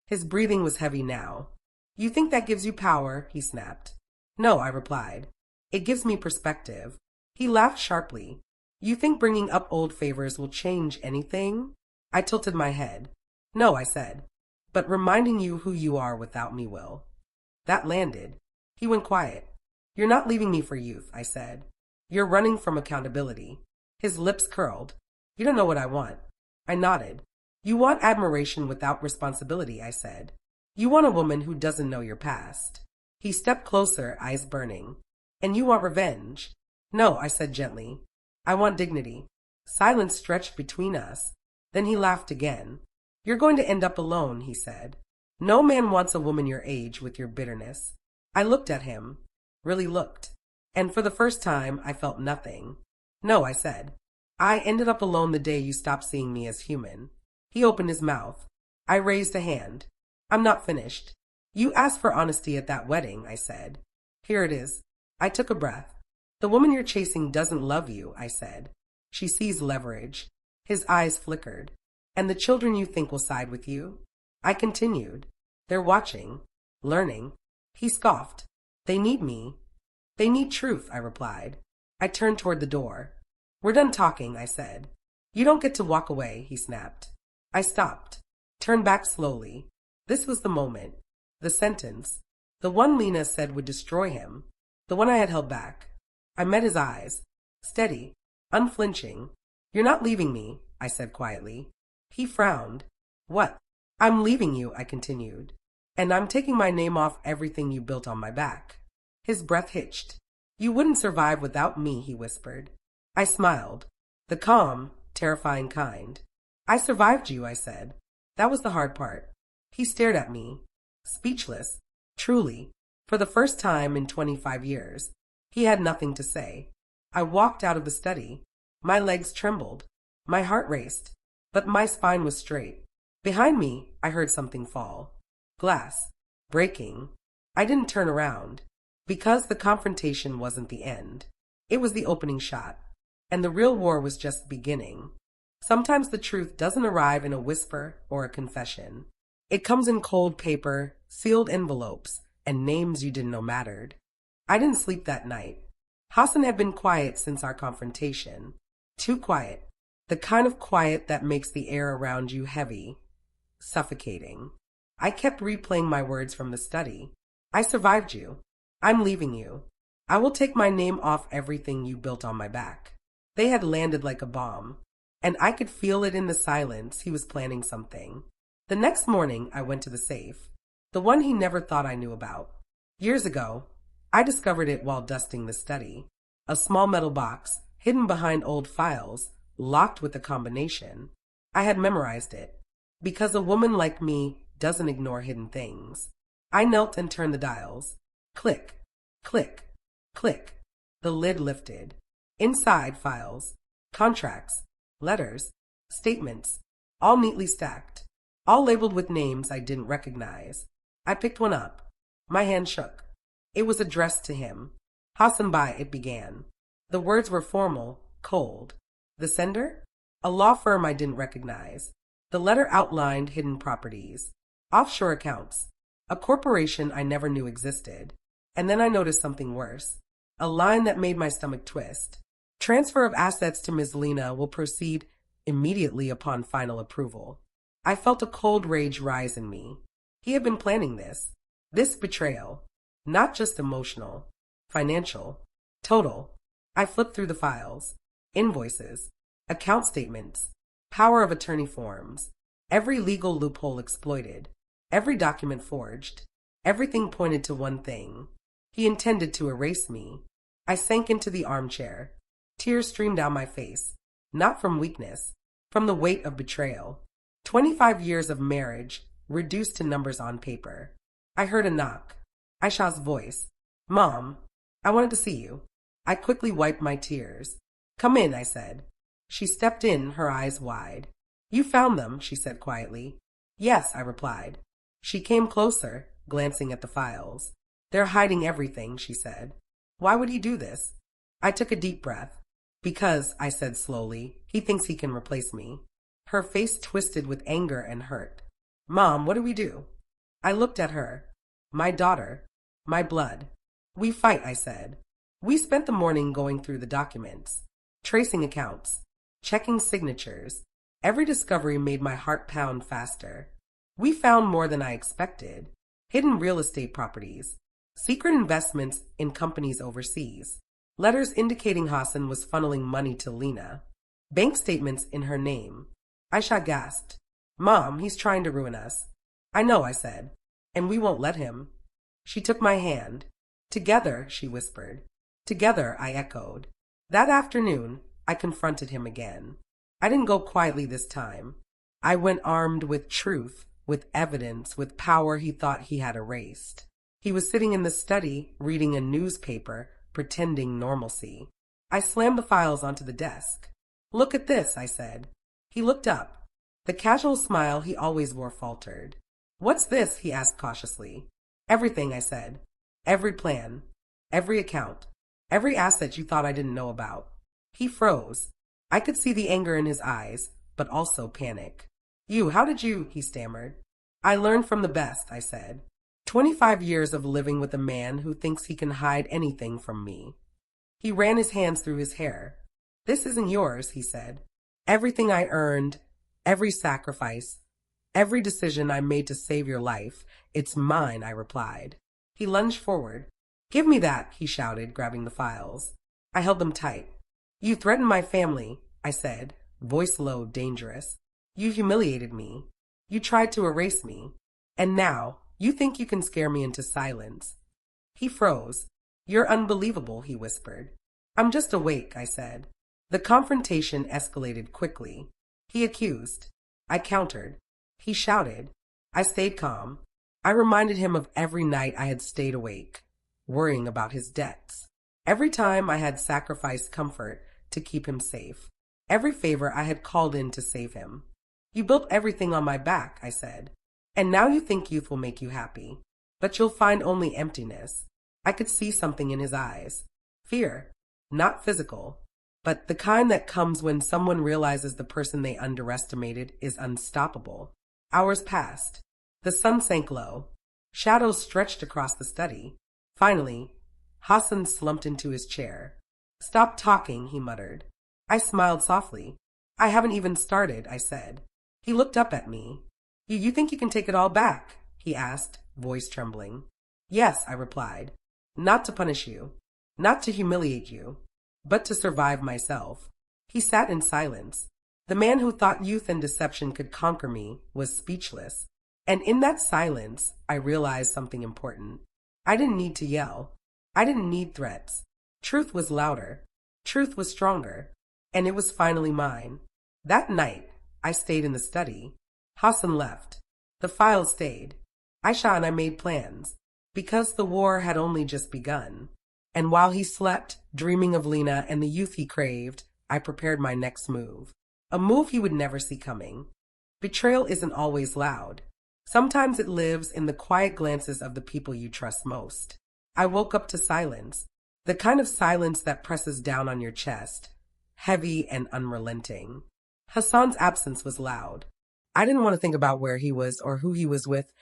[SPEAKER 1] His breathing was heavy now. You think that gives you power? He snapped. No, I replied. It gives me perspective. He laughed sharply. You think bringing up old favors will change anything? I tilted my head. No, I said, but reminding you who you are without me will. That landed. He went quiet. You're not leaving me for youth, I said. You're running from accountability. His lips curled. You don't know what I want. I nodded. You want admiration without responsibility, I said. You want a woman who doesn't know your past. He stepped closer, eyes burning. And you want revenge. No, I said gently. I want dignity. Silence stretched between us. Then he laughed again. You're going to end up alone, he said. No man wants a woman your age with your bitterness. I looked at him. Really looked. And for the first time, I felt nothing. No, I said. I ended up alone the day you stopped seeing me as human. He opened his mouth. I raised a hand. I'm not finished. You asked for honesty at that wedding, I said. Here it is. I took a breath. The woman you're chasing doesn't love you, I said. She sees leverage. His eyes flickered. And the children you think will side with you? I continued. They're watching. Learning. He scoffed. They need me. They need truth, I replied. I turned toward the door. We're done talking, I said. You don't get to walk away, he snapped. I stopped. Turned back slowly. This was the moment. The sentence. The one Lena said would destroy him. The one I had held back. I met his eyes. Steady. Unflinching. You're not leaving me, I said quietly. He frowned. What? I'm leaving you, I continued. And I'm taking my name off everything you built on my back. His breath hitched. You wouldn't survive without me, he whispered. I smiled. The calm, terrifying kind. I survived you, I said. That was the hard part. He stared at me. Speechless. Truly. For the first time in 25 years. He had nothing to say. I walked out of the study. My legs trembled. My heart raced. But my spine was straight. Behind me, I heard something fall. Glass. Breaking. I didn't turn around. Because the confrontation wasn't the end. It was the opening shot. And the real war was just beginning. Sometimes the truth doesn't arrive in a whisper or a confession. It comes in cold paper, sealed envelopes, and names you didn't know mattered. I didn't sleep that night. Hassan had been quiet since our confrontation. Too quiet. The kind of quiet that makes the air around you heavy, suffocating. I kept replaying my words from the study. I survived you. I'm leaving you. I will take my name off everything you built on my back. They had landed like a bomb, and I could feel it in the silence. He was planning something. The next morning, I went to the safe, the one he never thought I knew about. Years ago, I discovered it while dusting the study. A small metal box, hidden behind old files, locked with a combination. I had memorized it, because a woman like me doesn't ignore hidden things. I knelt and turned the dials. Click, click, click. The lid lifted. Inside, files, contracts, letters, statements, all neatly stacked, all labeled with names I didn't recognize. I picked one up. My hand shook. It was addressed to him. Hassan Bai, it began. The words were formal, cold. The sender? A law firm I didn't recognize. The letter outlined hidden properties, offshore accounts, a corporation I never knew existed. And then I noticed something worse. A line that made my stomach twist. Transfer of assets to Ms. Lena will proceed immediately upon final approval. I felt a cold rage rise in me. He had been planning this. This betrayal. Not just emotional. Financial. Total. I flipped through the files. Invoices. Account statements. Power of attorney forms. Every legal loophole exploited. Every document forged. Everything pointed to one thing. He intended to erase me. I sank into the armchair. Tears streamed down my face. Not from weakness. From the weight of betrayal. 25 years of marriage, reduced to numbers on paper. I heard a knock. Aisha's voice. Mom, I wanted to see you. I quickly wiped my tears. Come in, I said. She stepped in, her eyes wide. You found them, she said quietly. Yes, I replied. She came closer, glancing at the files. They're hiding everything, she said. Why would he do this? I took a deep breath. Because, I said slowly, he thinks he can replace me. Her face twisted with anger and hurt. Mom, what do we do? I looked at her. My daughter. My blood. We fight, I said. We spent the morning going through the documents, tracing accounts, checking signatures. Every discovery made my heart pound faster. We found more than I expected. Hidden real estate properties, secret investments in companies overseas, letters indicating Hassan was funneling money to Lena, bank statements in her name. Aisha gasped. Mom, he's trying to ruin us. I know, I said, and we won't let him. She took my hand. Together, she whispered. Together, I echoed. That afternoon, I confronted him again. I didn't go quietly this time. I went armed with truth, with evidence, with power he thought he had erased. He was sitting in the study, reading a newspaper, pretending normalcy. I slammed the files onto the desk. Look at this, I said. He looked up. The casual smile he always wore faltered. What's this? He asked cautiously. Everything, I said. Every plan. Every account. Every asset you thought I didn't know about. He froze. I could see the anger in his eyes, but also panic. How did you? He stammered. I learned from the best, I said. 25 years of living with a man who thinks he can hide anything from me. He ran his hands through his hair. This isn't yours, he said. Everything I earned, every sacrifice, every decision I made to save your life, it's mine, I replied. He lunged forward. Give me that, he shouted, grabbing the files. I held them tight. You threatened my family, I said, voice low, dangerous. You humiliated me. You tried to erase me. And now, you think you can scare me into silence. He froze. You're unbelievable, he whispered. I'm just awake, I said. The confrontation escalated quickly. He accused. I countered. He shouted. I stayed calm. I reminded him of every night I had stayed awake, worrying about his debts. Every time I had sacrificed comfort to keep him safe. Every favor I had called in to save him. You built everything on my back, I said. And now you think youth will make you happy. But you'll find only emptiness. I could see something in his eyes. Fear. Not physical, but the kind that comes when someone realizes the person they underestimated is unstoppable. Hours passed. The sun sank low. Shadows stretched across the study. Finally, Hassan slumped into his chair. Stop talking, he muttered. I smiled softly. I haven't even started, I said. He looked up at me. You think you can take it all back? He asked, voice trembling. Yes, I replied. Not to punish you. Not to humiliate you. But to survive myself. He sat in silence. The man who thought youth and deception could conquer me was speechless. And in that silence, I realized something important. I didn't need to yell. I didn't need threats. Truth was louder. Truth was stronger. And it was finally mine. That night, I stayed in the study. Hassan left. The files stayed. Aisha and I made plans. Because the war had only just begun. And while he slept, dreaming of Lena and the youth he craved, I prepared my next move. A move he would never see coming. Betrayal isn't always loud. Sometimes it lives in the quiet glances of the people you trust most. I woke up to silence. The kind of silence that presses down on your chest. Heavy and unrelenting. Hassan's absence was loud. I didn't want to think about where he was or who he was with,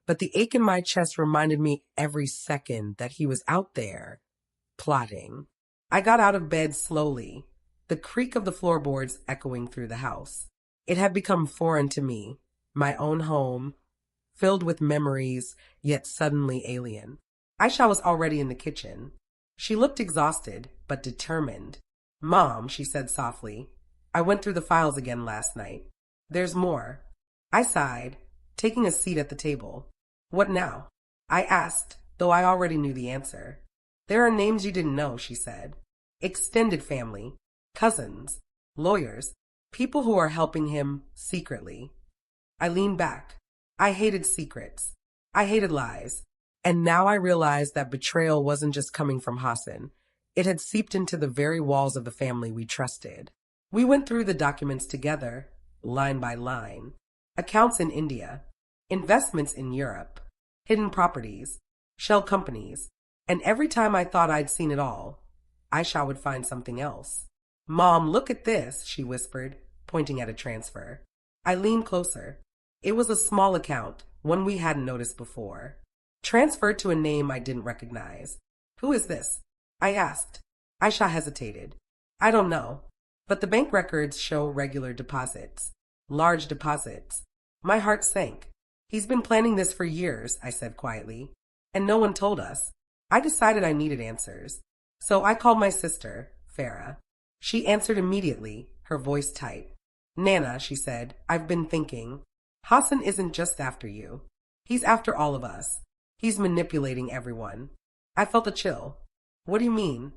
[SPEAKER 1] but the ache in my chest reminded me every second that he was out there, plotting. I got out of bed slowly, the creak of the floorboards echoing through the house. It had become foreign to me, my own home, filled with memories, yet suddenly alien. Aisha was already in the kitchen. She looked exhausted, but determined. Mom, she said softly, I went through the files again last night. There's more. I sighed, taking a seat at the table. What now? I asked, though I already knew the answer. There are names you didn't know, she said. Extended family, cousins, lawyers, people who are helping him secretly. I leaned back. I hated secrets. I hated lies. And now I realized that betrayal wasn't just coming from Hassan. It had seeped into the very walls of the family we trusted. We went through the documents together, line by line. Accounts in India, investments in Europe, hidden properties, shell companies, and every time I thought I'd seen it all, Aisha would find something else. "Mom, look at this," she whispered, pointing at a transfer. I leaned closer. It was a small account, one we hadn't noticed before. Transferred to a name I didn't recognize. "Who is this?" I asked. Aisha hesitated. "I don't know, but the bank records show regular deposits. Large deposits." My heart sank. "He's been planning this for years," I said quietly, "and no one told us." I decided I needed answers. So I called my sister, Farah. She answered immediately, her voice tight. "Nana," she said, "I've been thinking. Hassan isn't just after you. He's after all of us. He's manipulating everyone." I felt a chill. "What do you mean?"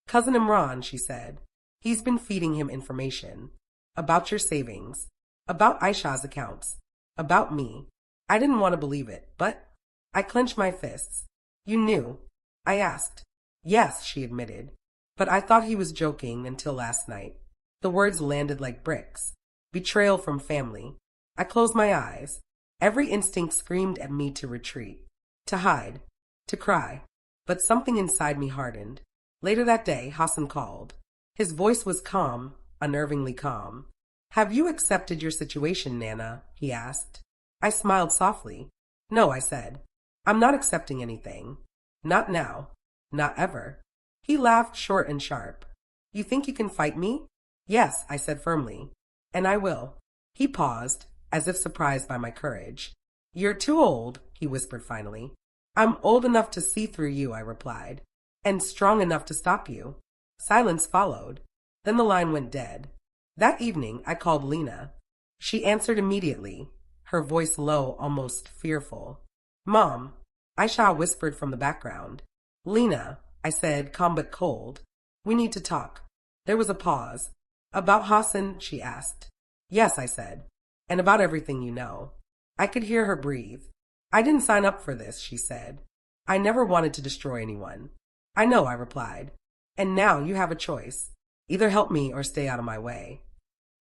[SPEAKER 1] "Cousin Imran," she said. "He's been feeding him information. About your savings. About Aisha's accounts. About me." I didn't want to believe it, but I clenched my fists. "You knew?" I asked. "Yes," she admitted. "But I thought he was joking until last night." The words landed like bricks. Betrayal from family. I closed my eyes. Every instinct screamed at me to retreat, to hide, to cry. But something inside me hardened. Later that day, Hassan called. His voice was calm, unnervingly calm. "Have you accepted your situation, Nana?" he asked. I smiled softly. "No," I said. "I'm not accepting anything. Not now. Not ever." He laughed short and sharp. "You think you can fight me?" "Yes," I said firmly. "And I will." He paused, as if surprised by my courage. "You're too old," he whispered finally. "I'm old enough to see through you," I replied. "And strong enough to stop you." Silence followed. Then the line went dead. That evening, I called Lena. She answered immediately, her voice low, almost fearful. "Mom," Aisha whispered from the background. "Lena," I said, calm but cold. "We need to talk." There was a pause. "About Hassan?" she asked. "Yes," I said. "And about everything you know." I could hear her breathe. "I didn't sign up for this," she said. "I never wanted to destroy anyone." "I know," I replied. "And now you have a choice. Either help me or stay out of my way."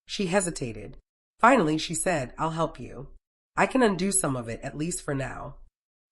[SPEAKER 1] She hesitated. Finally, she said, "I'll help you. I can undo some of it, at least for now."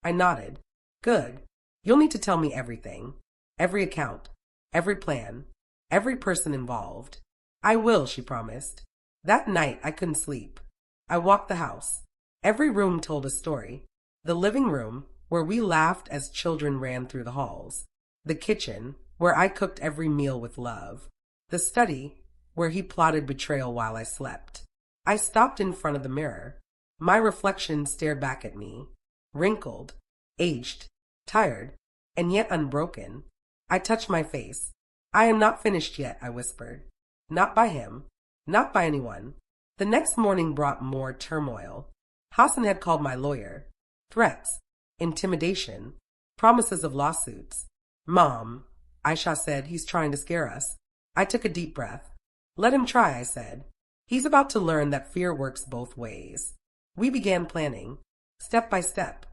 [SPEAKER 1] I nodded. "Good. You'll need to tell me everything. Every account. Every plan. Every person involved." "I will," she promised. That night, I couldn't sleep. I walked the house. Every room told a story. The living room, where we laughed as children ran through the halls. The kitchen, where I cooked every meal with love. The study, where he plotted betrayal while I slept. I stopped in front of the mirror. My reflection stared back at me. Wrinkled, aged, tired, and yet unbroken. I touched my face. "I am not finished yet," I whispered. Not by him. Not by anyone. The next morning brought more turmoil. Hassan had called my lawyer. Threats, intimidation, promises of lawsuits. "Mom," Aisha said, "he's trying to scare us." I took a deep breath. "Let him try," I said. "He's about to learn that fear works both ways." We began planning, step by step,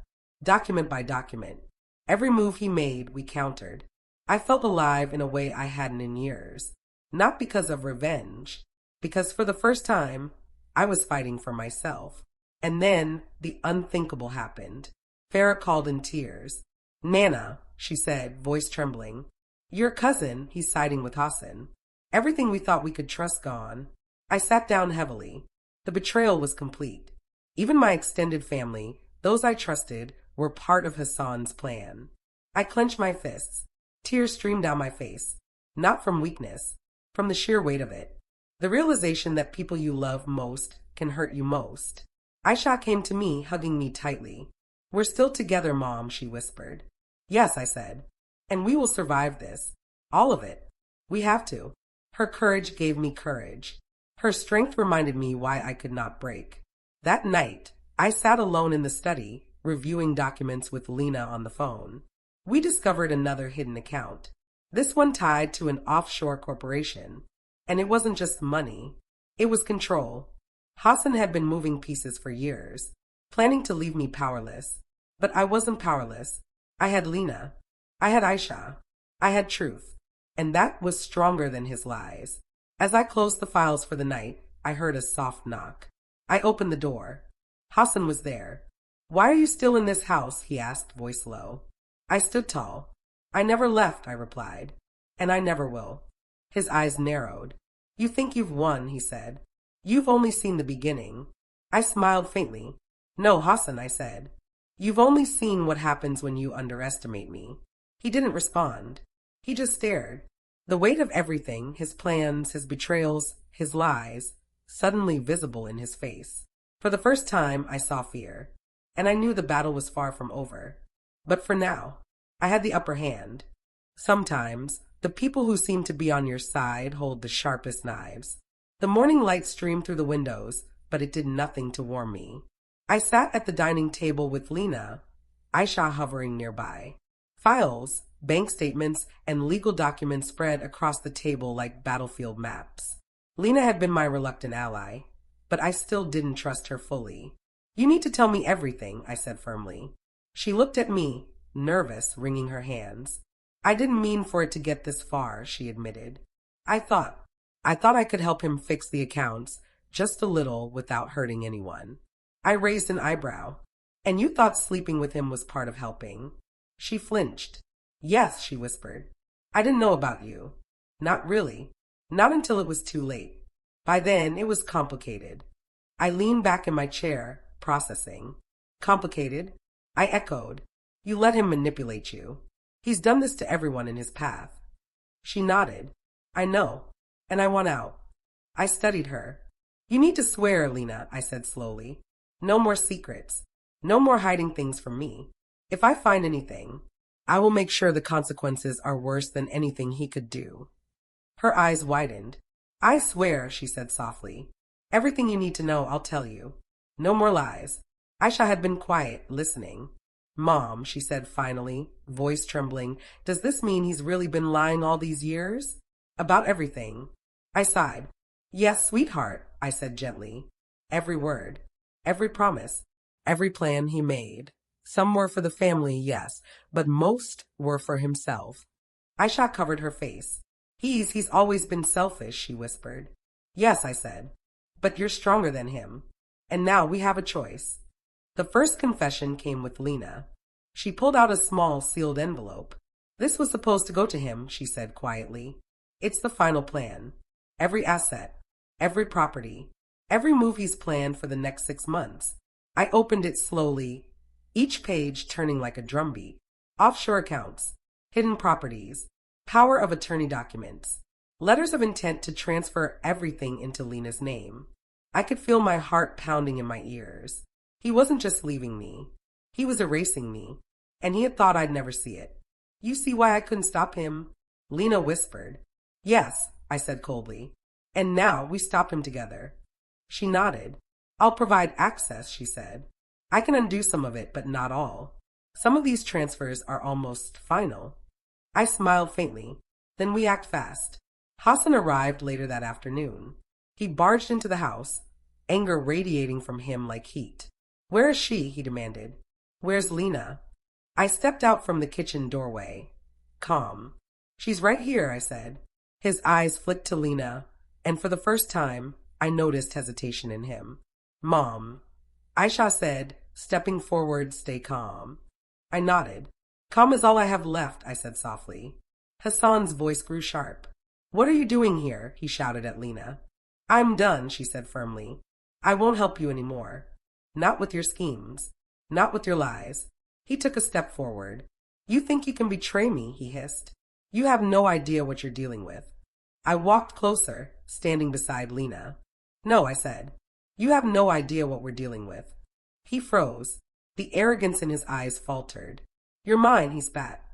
[SPEAKER 1] document by document. Every move he made, we countered. I felt alive in a way I hadn't in years. Not because of revenge, because for the first time, I was fighting for myself. And then the unthinkable happened. Farah called in tears. "Nana," she said, voice trembling. "Your cousin, he's siding with Hassan. Everything we thought we could trust gone." I sat down heavily. The betrayal was complete. Even my extended family, those I trusted, were part of Hassan's plan. I clenched my fists. Tears streamed down my face. Not from weakness, from the sheer weight of it. The realization that people you love most can hurt you most. Aisha came to me, hugging me tightly. "We're still together, Mom," she whispered. "Yes," I said. "And we will survive this. All of it. We have to." Her courage gave me courage. Her strength reminded me why I could not break. That night, I sat alone in the study, reviewing documents with Lena on the phone. We discovered another hidden account. This one tied to an offshore corporation. And it wasn't just money. It was control. Hassan had been moving pieces for years, planning to leave me powerless. But I wasn't powerless. I had Lena. I had Aisha. I had truth. and that was stronger than his lies. As I closed the files for the night, I heard a soft knock. I opened the door. Hassan was there. "Why are you still in this house?" he asked, voice low. I stood tall. "I never left," I replied. "And I never will." His eyes narrowed. "You think you've won," he said. "You've only seen the beginning." I smiled faintly. "No, Hassan," I said. "You've only seen what happens when you underestimate me." He didn't respond. He just stared. The weight of everything, his plans, his betrayals, his lies, suddenly visible in his face. For the first time, I saw fear. And I knew the battle was far from over. But for now, I had the upper hand. Sometimes, the people who seem to be on your side hold the sharpest knives. The morning light streamed through the windows, but it did nothing to warm me. I sat at the dining table with Lena, Aisha hovering nearby. Files, bank statements, and legal documents spread across the table like battlefield maps. Lena had been my reluctant ally, but I still didn't trust her fully. "You need to tell me everything," I said firmly. She looked at me, nervous, wringing her hands. "I didn't mean for it to get this far," she admitted. I thought I could help him fix the accounts, just a little, without hurting anyone. I raised an eyebrow. "And you thought sleeping with him was part of helping?" She flinched. "Yes," she whispered. "I didn't know about you." "Not really. Not until it was too late. By then, it was complicated." I leaned back in my chair, processing. "Complicated?" I echoed. "You let him manipulate you. He's done this to everyone in his path." She nodded. "I know. And I want out." I studied her. "You need to swear, Lena," I said slowly. "No more secrets. No more hiding things from me. If I find anything, I will make sure the consequences are worse than anything he could do." Her eyes widened. "I swear," she said softly. "Everything you need to know, I'll tell you. No more lies." Aisha had been quiet, listening. "Mom," she said finally, voice trembling, "does this mean he's really been lying all these years?" "About everything." I sighed. "Yes, sweetheart," I said gently. "Every word. Every promise. Every plan he made. Some were for the family, yes, but most were for himself." Aisha covered her face. He's always been selfish," she whispered. "Yes," I said, "but you're stronger than him. And now we have a choice." The first confession came with Lena. She pulled out a small sealed envelope. "This was supposed to go to him," she said quietly. "It's the final plan. Every asset, every property, every move he's planned for the next 6 months." I opened it slowly, each page turning like a drumbeat. Offshore accounts, hidden properties, power of attorney documents, letters of intent to transfer everything into Lena's name. I could feel my heart pounding in my ears. He wasn't just leaving me. He was erasing me, and he had thought I'd never see it. "You see why I couldn't stop him?" Lena whispered. "Yes," I said coldly. "And now we stop him together." She nodded. "I'll provide access," she said. "I can undo some of it, but not all. Some of these transfers are almost final." I smiled faintly. "Then we act fast." Hassan arrived later that afternoon. He barged into the house, anger radiating from him like heat. "Where is she?" he demanded. "Where's Lena?" I stepped out from the kitchen doorway. Calm. "She's right here," I said. His eyes flicked to Lena, and for the first time, I noticed hesitation in him. "Mom," Aisha said, stepping forward, "stay calm." I nodded. "Calm is all I have left," I said softly. Hassan's voice grew sharp. "What are you doing here?" he shouted at Lena. "I'm done," she said firmly. "I won't help you anymore. Not with your schemes. Not with your lies." He took a step forward. "You think you can betray me," he hissed. "You have no idea what you're dealing with." I walked closer, standing beside Lena. "No," I said. "You have no idea what we're dealing with." He froze. The arrogance in his eyes faltered. "You're mine," he spat.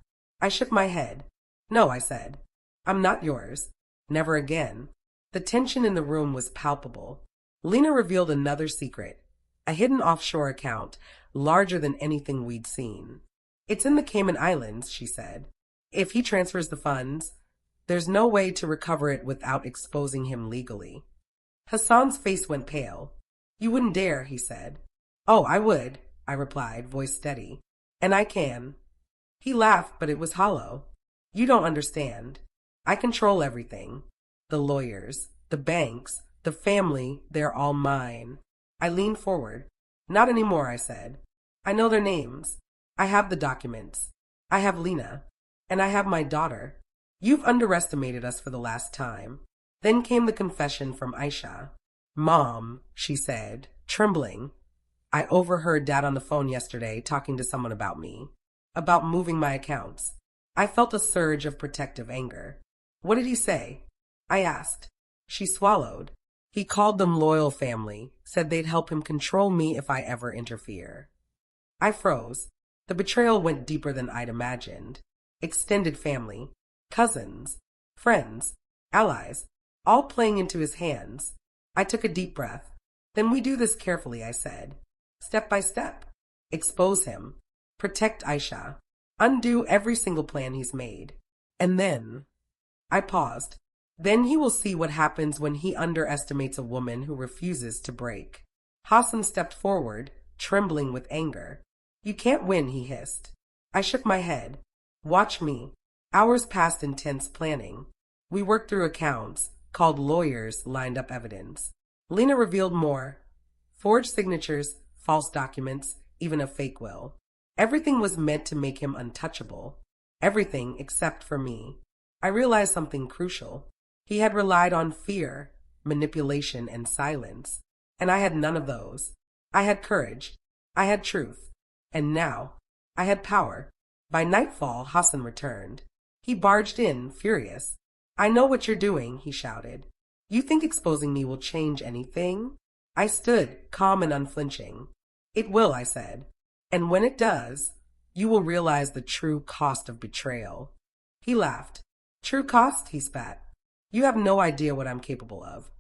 [SPEAKER 1] I shook my head. "No," I said. "I'm not yours. Never again." The tension in the room was palpable. Lena revealed another secret. A hidden offshore account, larger than anything we'd seen. "It's in the Cayman Islands," she said. "If he transfers the funds, there's no way to recover it without exposing him legally." Hassan's face went pale. "You wouldn't dare," he said. "Oh, I would," I replied, voice steady. "And I can." He laughed, but it was hollow. "You don't understand. I control everything. The lawyers, the banks, the family, they're all mine. I leaned forward. Not anymore, I said. I know their names. I have the documents. I have Lena. And I have my daughter. You've underestimated us for the last time. Then came the confession from Aisha. Mom, she said, trembling. I overheard Dad on the phone yesterday talking to someone about me. About moving my accounts. I felt a surge of protective anger. What did he say? I asked. She swallowed. He called them loyal family, said they'd help him control me if I ever interfere. I froze. The betrayal went deeper than I'd imagined. Extended family, cousins, friends, allies, all playing into his hands. I took a deep breath. Then we do this carefully, I said. Step by step. Expose him. Protect Aisha. Undo every single plan he's made. And then... I paused. Then he will see what happens when he underestimates a woman who refuses to break. Hassan stepped forward, trembling with anger. You can't win, he hissed. I shook my head. Watch me. Hours passed in tense planning. We worked through accounts, called lawyers, lined up evidence. Lena revealed more. Forged signatures, false documents, even a fake will. Everything was meant to make him untouchable. Everything except for me. I realized something crucial. He had relied on fear, manipulation, and silence. And I had none of those. I had courage. I had truth. And now, I had power. By nightfall, Hassan returned. He barged in, furious. I know what you're doing, he shouted. You think exposing me will change anything? I stood, calm and unflinching. It will, I said. And when it does, you will realize the true cost of betrayal. He laughed. True cost, he spat. You have no idea what I'm capable of.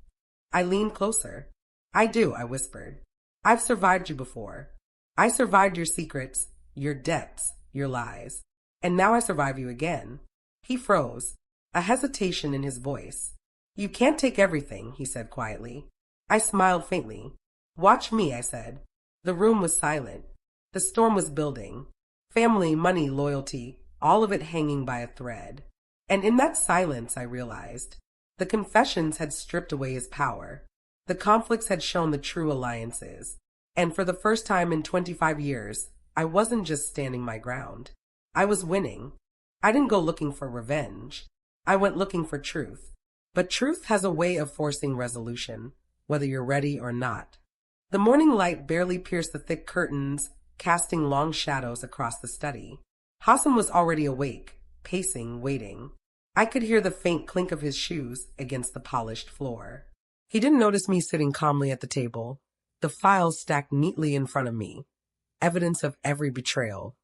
[SPEAKER 1] I leaned closer. I do, I whispered. I've survived you before. I survived your secrets, your debts, your lies. And now I survive you again. He froze, a hesitation in his voice. You can't take everything, he said quietly. I smiled faintly. Watch me, I said. The room was silent. The storm was building. Family, money, loyalty, all of it hanging by a thread. And in that silence, I realized, the confessions had stripped away his power. The conflicts had shown the true alliances. And for the first time in 25 years, I wasn't just standing my ground. I was winning. I didn't go looking for revenge. I went looking for truth. But truth has a way of forcing resolution, whether you're ready or not. The morning light barely pierced the thick curtains, casting long shadows across the study. Hassan was already awake, pacing, waiting. I could hear the faint clink of his shoes against the polished floor. He didn't notice me sitting calmly at the table, the files stacked neatly in front of me, evidence of every betrayal,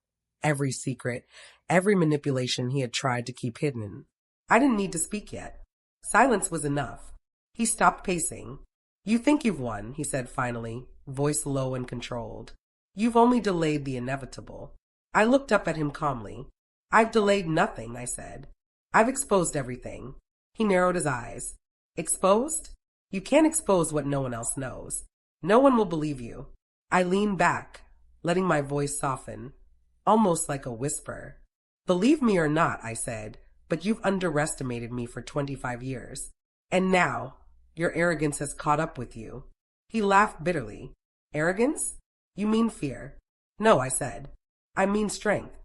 [SPEAKER 1] every secret, every manipulation he had tried to keep hidden. I didn't need to speak yet. Silence was enough. He stopped pacing. You think you've won, he said finally, voice low and controlled. You've only delayed the inevitable. I looked up at him calmly. I've delayed nothing, I said. I've exposed everything. He narrowed his eyes. Exposed? You can't expose what no one else knows. No one will believe you. I leaned back, letting my voice soften, almost like a whisper. Believe me or not, I said, but you've underestimated me for 25 years. And now, your arrogance has caught up with you. He laughed bitterly. Arrogance? You mean fear. No, I said. I mean strength.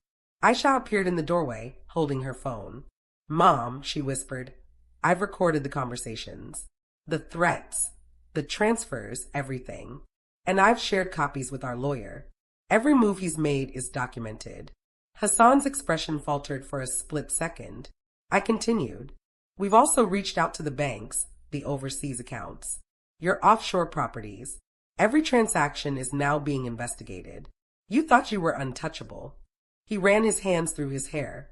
[SPEAKER 1] Aisha appeared in the doorway, holding her phone. Mom, she whispered, I've recorded the conversations. The threats. The transfers, everything. And I've shared copies with our lawyer. Every move he's made is documented. Hassan's expression faltered for a split second. I continued. We've also reached out to the banks, the overseas accounts, your offshore properties. Every transaction is now being investigated. You thought you were untouchable. He ran his hands through his hair.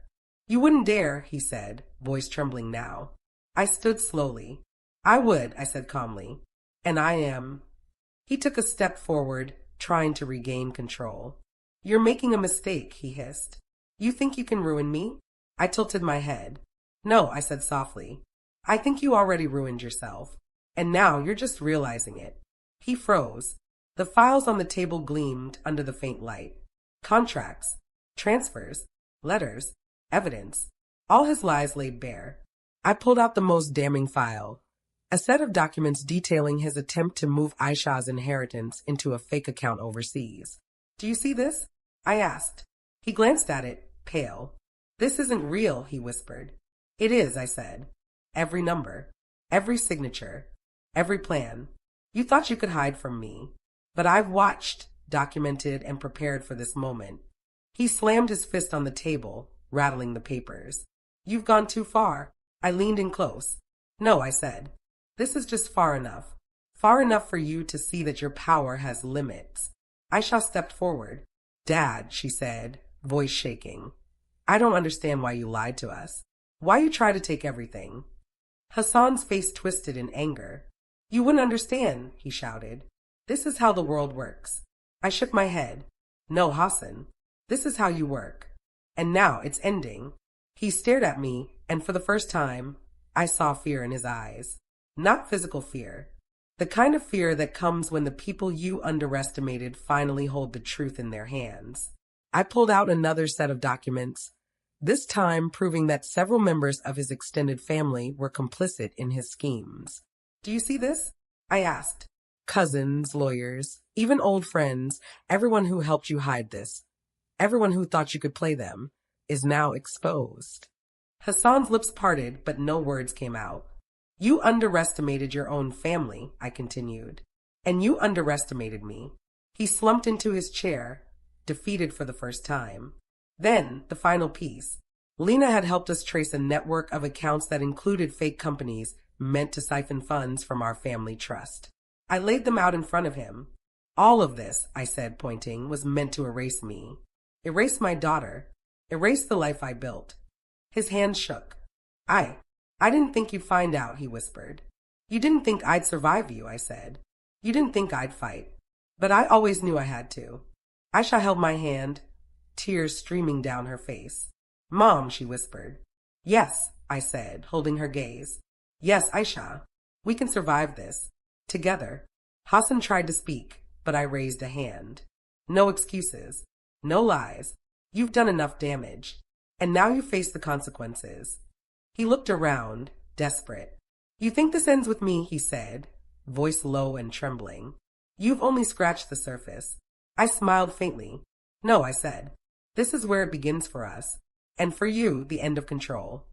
[SPEAKER 1] You wouldn't dare, he said, voice trembling now. I stood slowly. I would, I said calmly. And I am. He took a step forward, trying to regain control. You're making a mistake, he hissed. You think you can ruin me? I tilted my head. No, I said softly. I think you already ruined yourself. And now you're just realizing it. He froze. The files on the table gleamed under the faint light. Contracts, transfers, letters, evidence. All his lies laid bare. I pulled out the most damning file. A set of documents detailing his attempt to move Aisha's inheritance into a fake account overseas. Do you see this? I asked. He glanced at it, pale. This isn't real, he whispered. It is, I said. Every number, every signature, every plan. You thought you could hide from me, but I've watched, documented, and prepared for this moment. He slammed his fist on the table, rattling the papers. You've gone too far. I leaned in close. No, I said. This is just far enough. Far enough for you to see that your power has limits. Aisha stepped forward. Dad, she said, voice shaking. I don't understand why you lied to us. Why you try to take everything. Hassan's face twisted in anger. You wouldn't understand, he shouted. This is how the world works. I shook my head. No, Hassan. This is how you work. And now it's ending. He stared at me, and for the first time, I saw fear in his eyes. Not physical fear. The kind of fear that comes when the people you underestimated finally hold the truth in their hands. I pulled out another set of documents, this time proving that several members of his extended family were complicit in his schemes. Do you see this? I asked. Cousins, lawyers, even old friends, everyone who helped you hide this, everyone who thought you could play them, is now exposed. Hassan's lips parted, but no words came out. You underestimated your own family, I continued. And you underestimated me. He slumped into his chair, defeated for the first time. Then, the final piece. Lena had helped us trace a network of accounts that included fake companies meant to siphon funds from our family trust. I laid them out in front of him. All of this, I said, pointing, was meant to erase me. Erase my daughter. Erase the life I built. His hand shook. I didn't think you'd find out, he whispered. You didn't think I'd survive you, I said. You didn't think I'd fight. But I always knew I had to. Aisha held my hand, tears streaming down her face. Mom, she whispered. Yes, I said, holding her gaze. Yes, Aisha. We can survive this. Together. Hassan tried to speak, but I raised a hand. No excuses. No lies. You've done enough damage. And now you face the consequences. He looked around, desperate. You think this ends with me, he said, voice low and trembling. You've only scratched the surface. I smiled faintly. No, I said. This is where it begins for us. And for you, the end of control.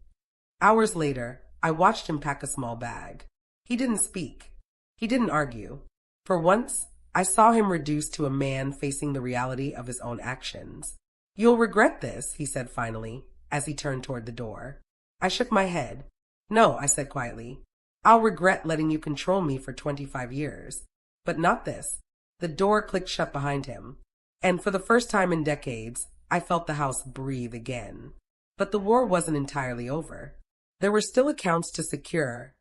[SPEAKER 1] Hours later, I watched him pack a small bag. He didn't speak. He didn't argue. For once, I saw him reduced to a man facing the reality of his own actions. You'll regret this, he said finally, as he turned toward the door. I shook my head. No, I said quietly. I'll regret letting you control me for 25 years. But not this. The door clicked shut behind him. And for the first time in decades, I felt the house breathe again. But the war wasn't entirely over. There were still accounts to secure,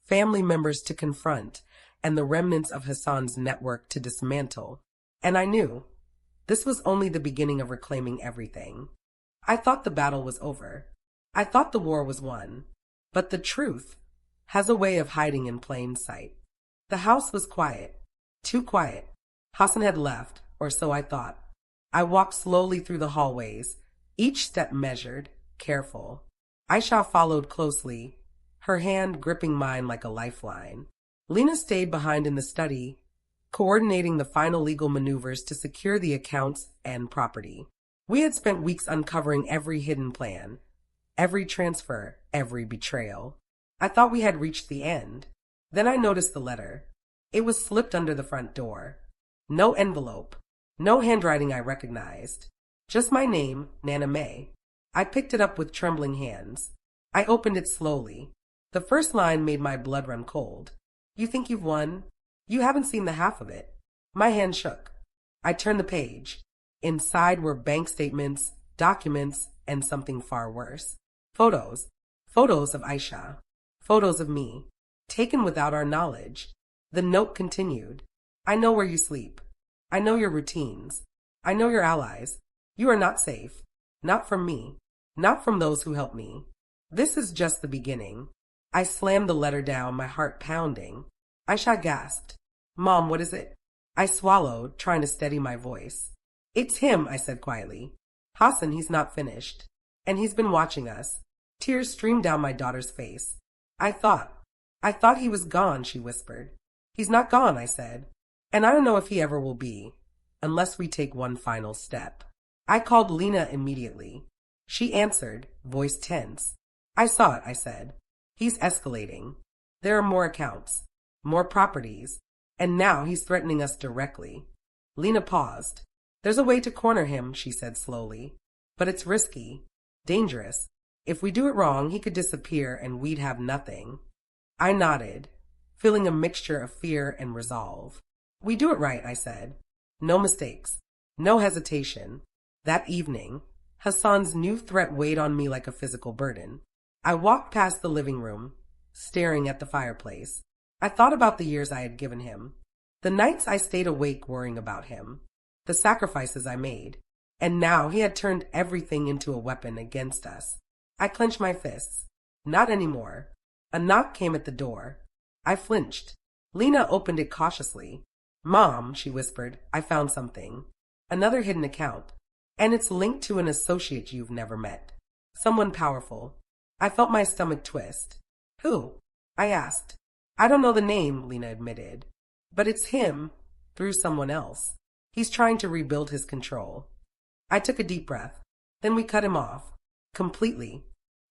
[SPEAKER 1] family members to confront, and the remnants of Hassan's network to dismantle. And I knew this was only the beginning of reclaiming everything. I thought the battle was over. I thought the war was won. But the truth has a way of hiding in plain sight. The house was quiet. Too quiet. Hassan had left, or so I thought. I walked slowly through the hallways, each step measured, careful. Aisha followed closely, her hand gripping mine like a lifeline. Lena stayed behind in the study, coordinating the final legal maneuvers to secure the accounts and property. We had spent weeks uncovering every hidden plan, every transfer, every betrayal. I thought we had reached the end. Then I noticed the letter. It was slipped under the front door. No envelope. No handwriting I recognized. Just my name, Nana May. I picked it up with trembling hands. I opened it slowly. The first line made my blood run cold. You think you've won? You haven't seen the half of it. My hand shook. I turned the page. Inside were bank statements, documents, and something far worse. Photos. Photos of Aisha. Photos of me. Taken without our knowledge. The note continued. I know where you sleep. I know your routines. I know your allies. You are not safe. Not from me. Not from those who helped me. This is just the beginning. I slammed the letter down, my heart pounding. Aisha gasped. Mom, what is it? I swallowed, trying to steady my voice. It's him, I said quietly. Hassan, he's not finished. And he's been watching us. Tears streamed down my daughter's face. I thought he was gone, she whispered. He's not gone, I said. And I don't know if he ever will be, unless we take one final step. I called Lena immediately. She answered, voice tense. I saw it, I said. He's escalating. There are more accounts, more properties, and now he's threatening us directly. Lena paused. There's a way to corner him, she said slowly. But it's risky, dangerous. If we do it wrong, he could disappear and we'd have nothing. I nodded, feeling a mixture of fear and resolve. We do it right, I said. No mistakes, no hesitation. That evening, Hassan's new threat weighed on me like a physical burden. I walked past the living room, staring at the fireplace. I thought about the years I had given him, the nights I stayed awake worrying about him, the sacrifices I made, and now he had turned everything into a weapon against us. I clenched my fists. Not anymore. A knock came at the door. I flinched. Lena opened it cautiously. Mom, she whispered, I found something. Another hidden account. And it's linked to an associate you've never met. Someone powerful. I felt my stomach twist. Who? I asked. I don't know the name, Lena admitted. But it's him, through someone else. He's trying to rebuild his control. I took a deep breath. Then we cut him off. Completely.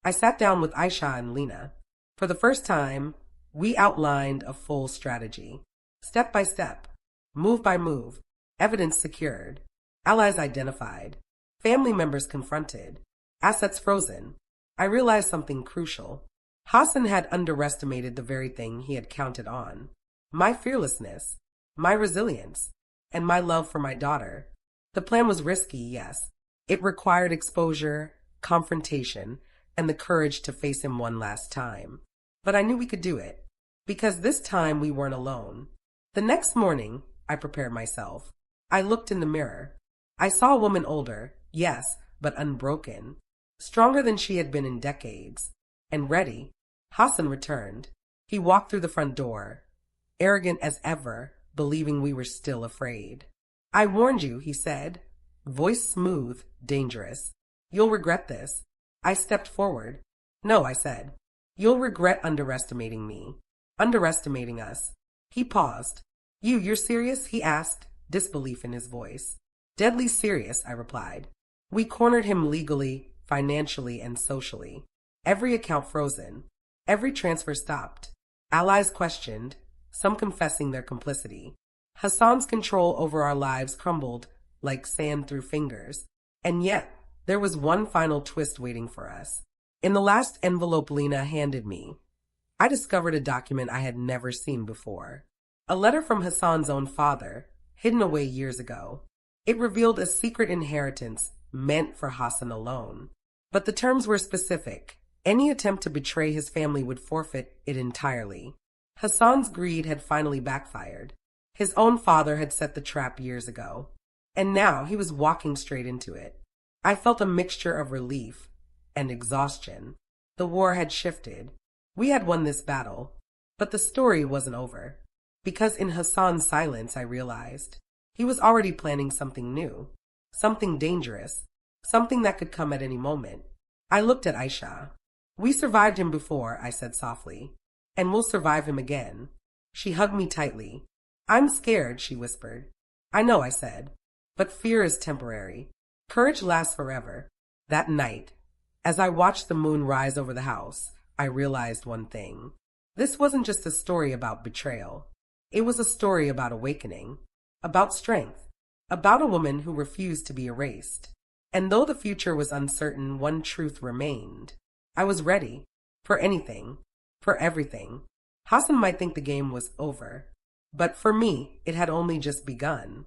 [SPEAKER 1] I sat down with Aisha and Lena. For the first time, we outlined a full strategy. Step by step. Move by move. Evidence secured. Allies identified. Family members confronted. Assets frozen. I realized something crucial. Hassan had underestimated the very thing he had counted on. My fearlessness, my resilience, and my love for my daughter. The plan was risky, yes. It required exposure, confrontation, and the courage to face him one last time. But I knew we could do it, because this time we weren't alone. The next morning, I prepared myself. I looked in the mirror. I saw a woman older, yes, but unbroken, stronger than she had been in decades, and ready. Hassan returned. He walked through the front door, arrogant as ever, believing we were still afraid. I warned you, he said, voice smooth, dangerous. You'll regret this. I stepped forward. No, I said. You'll regret underestimating me, underestimating us. He paused. You're serious? He asked, disbelief in his voice. Deadly serious, I replied. We cornered him legally, financially, and socially. Every account frozen. Every transfer stopped. Allies questioned, some confessing their complicity. Hassan's control over our lives crumbled like sand through fingers. And yet, there was one final twist waiting for us. In the last envelope Lena handed me, I discovered a document I had never seen before. A letter from Hassan's own father, hidden away years ago. It revealed a secret inheritance meant for Hassan alone. But the terms were specific. Any attempt to betray his family would forfeit it entirely. Hassan's greed had finally backfired. His own father had set the trap years ago. And now he was walking straight into it. I felt a mixture of relief and exhaustion. The war had shifted. We had won this battle. But the story wasn't over. Because in Hassan's silence I realized he was already planning something new. Something dangerous. Something that could come at any moment. I looked at Aisha. We survived him before, I said softly. And we'll survive him again. She hugged me tightly. I'm scared, she whispered. I know, I said. But fear is temporary. Courage lasts forever. That night, as I watched the moon rise over the house, I realized one thing. This wasn't just a story about betrayal. It was a story about awakening, about strength, about a woman who refused to be erased. And though the future was uncertain, one truth remained. I was ready. For anything. For everything. Hassan might think the game was over. But for me, it had only just begun.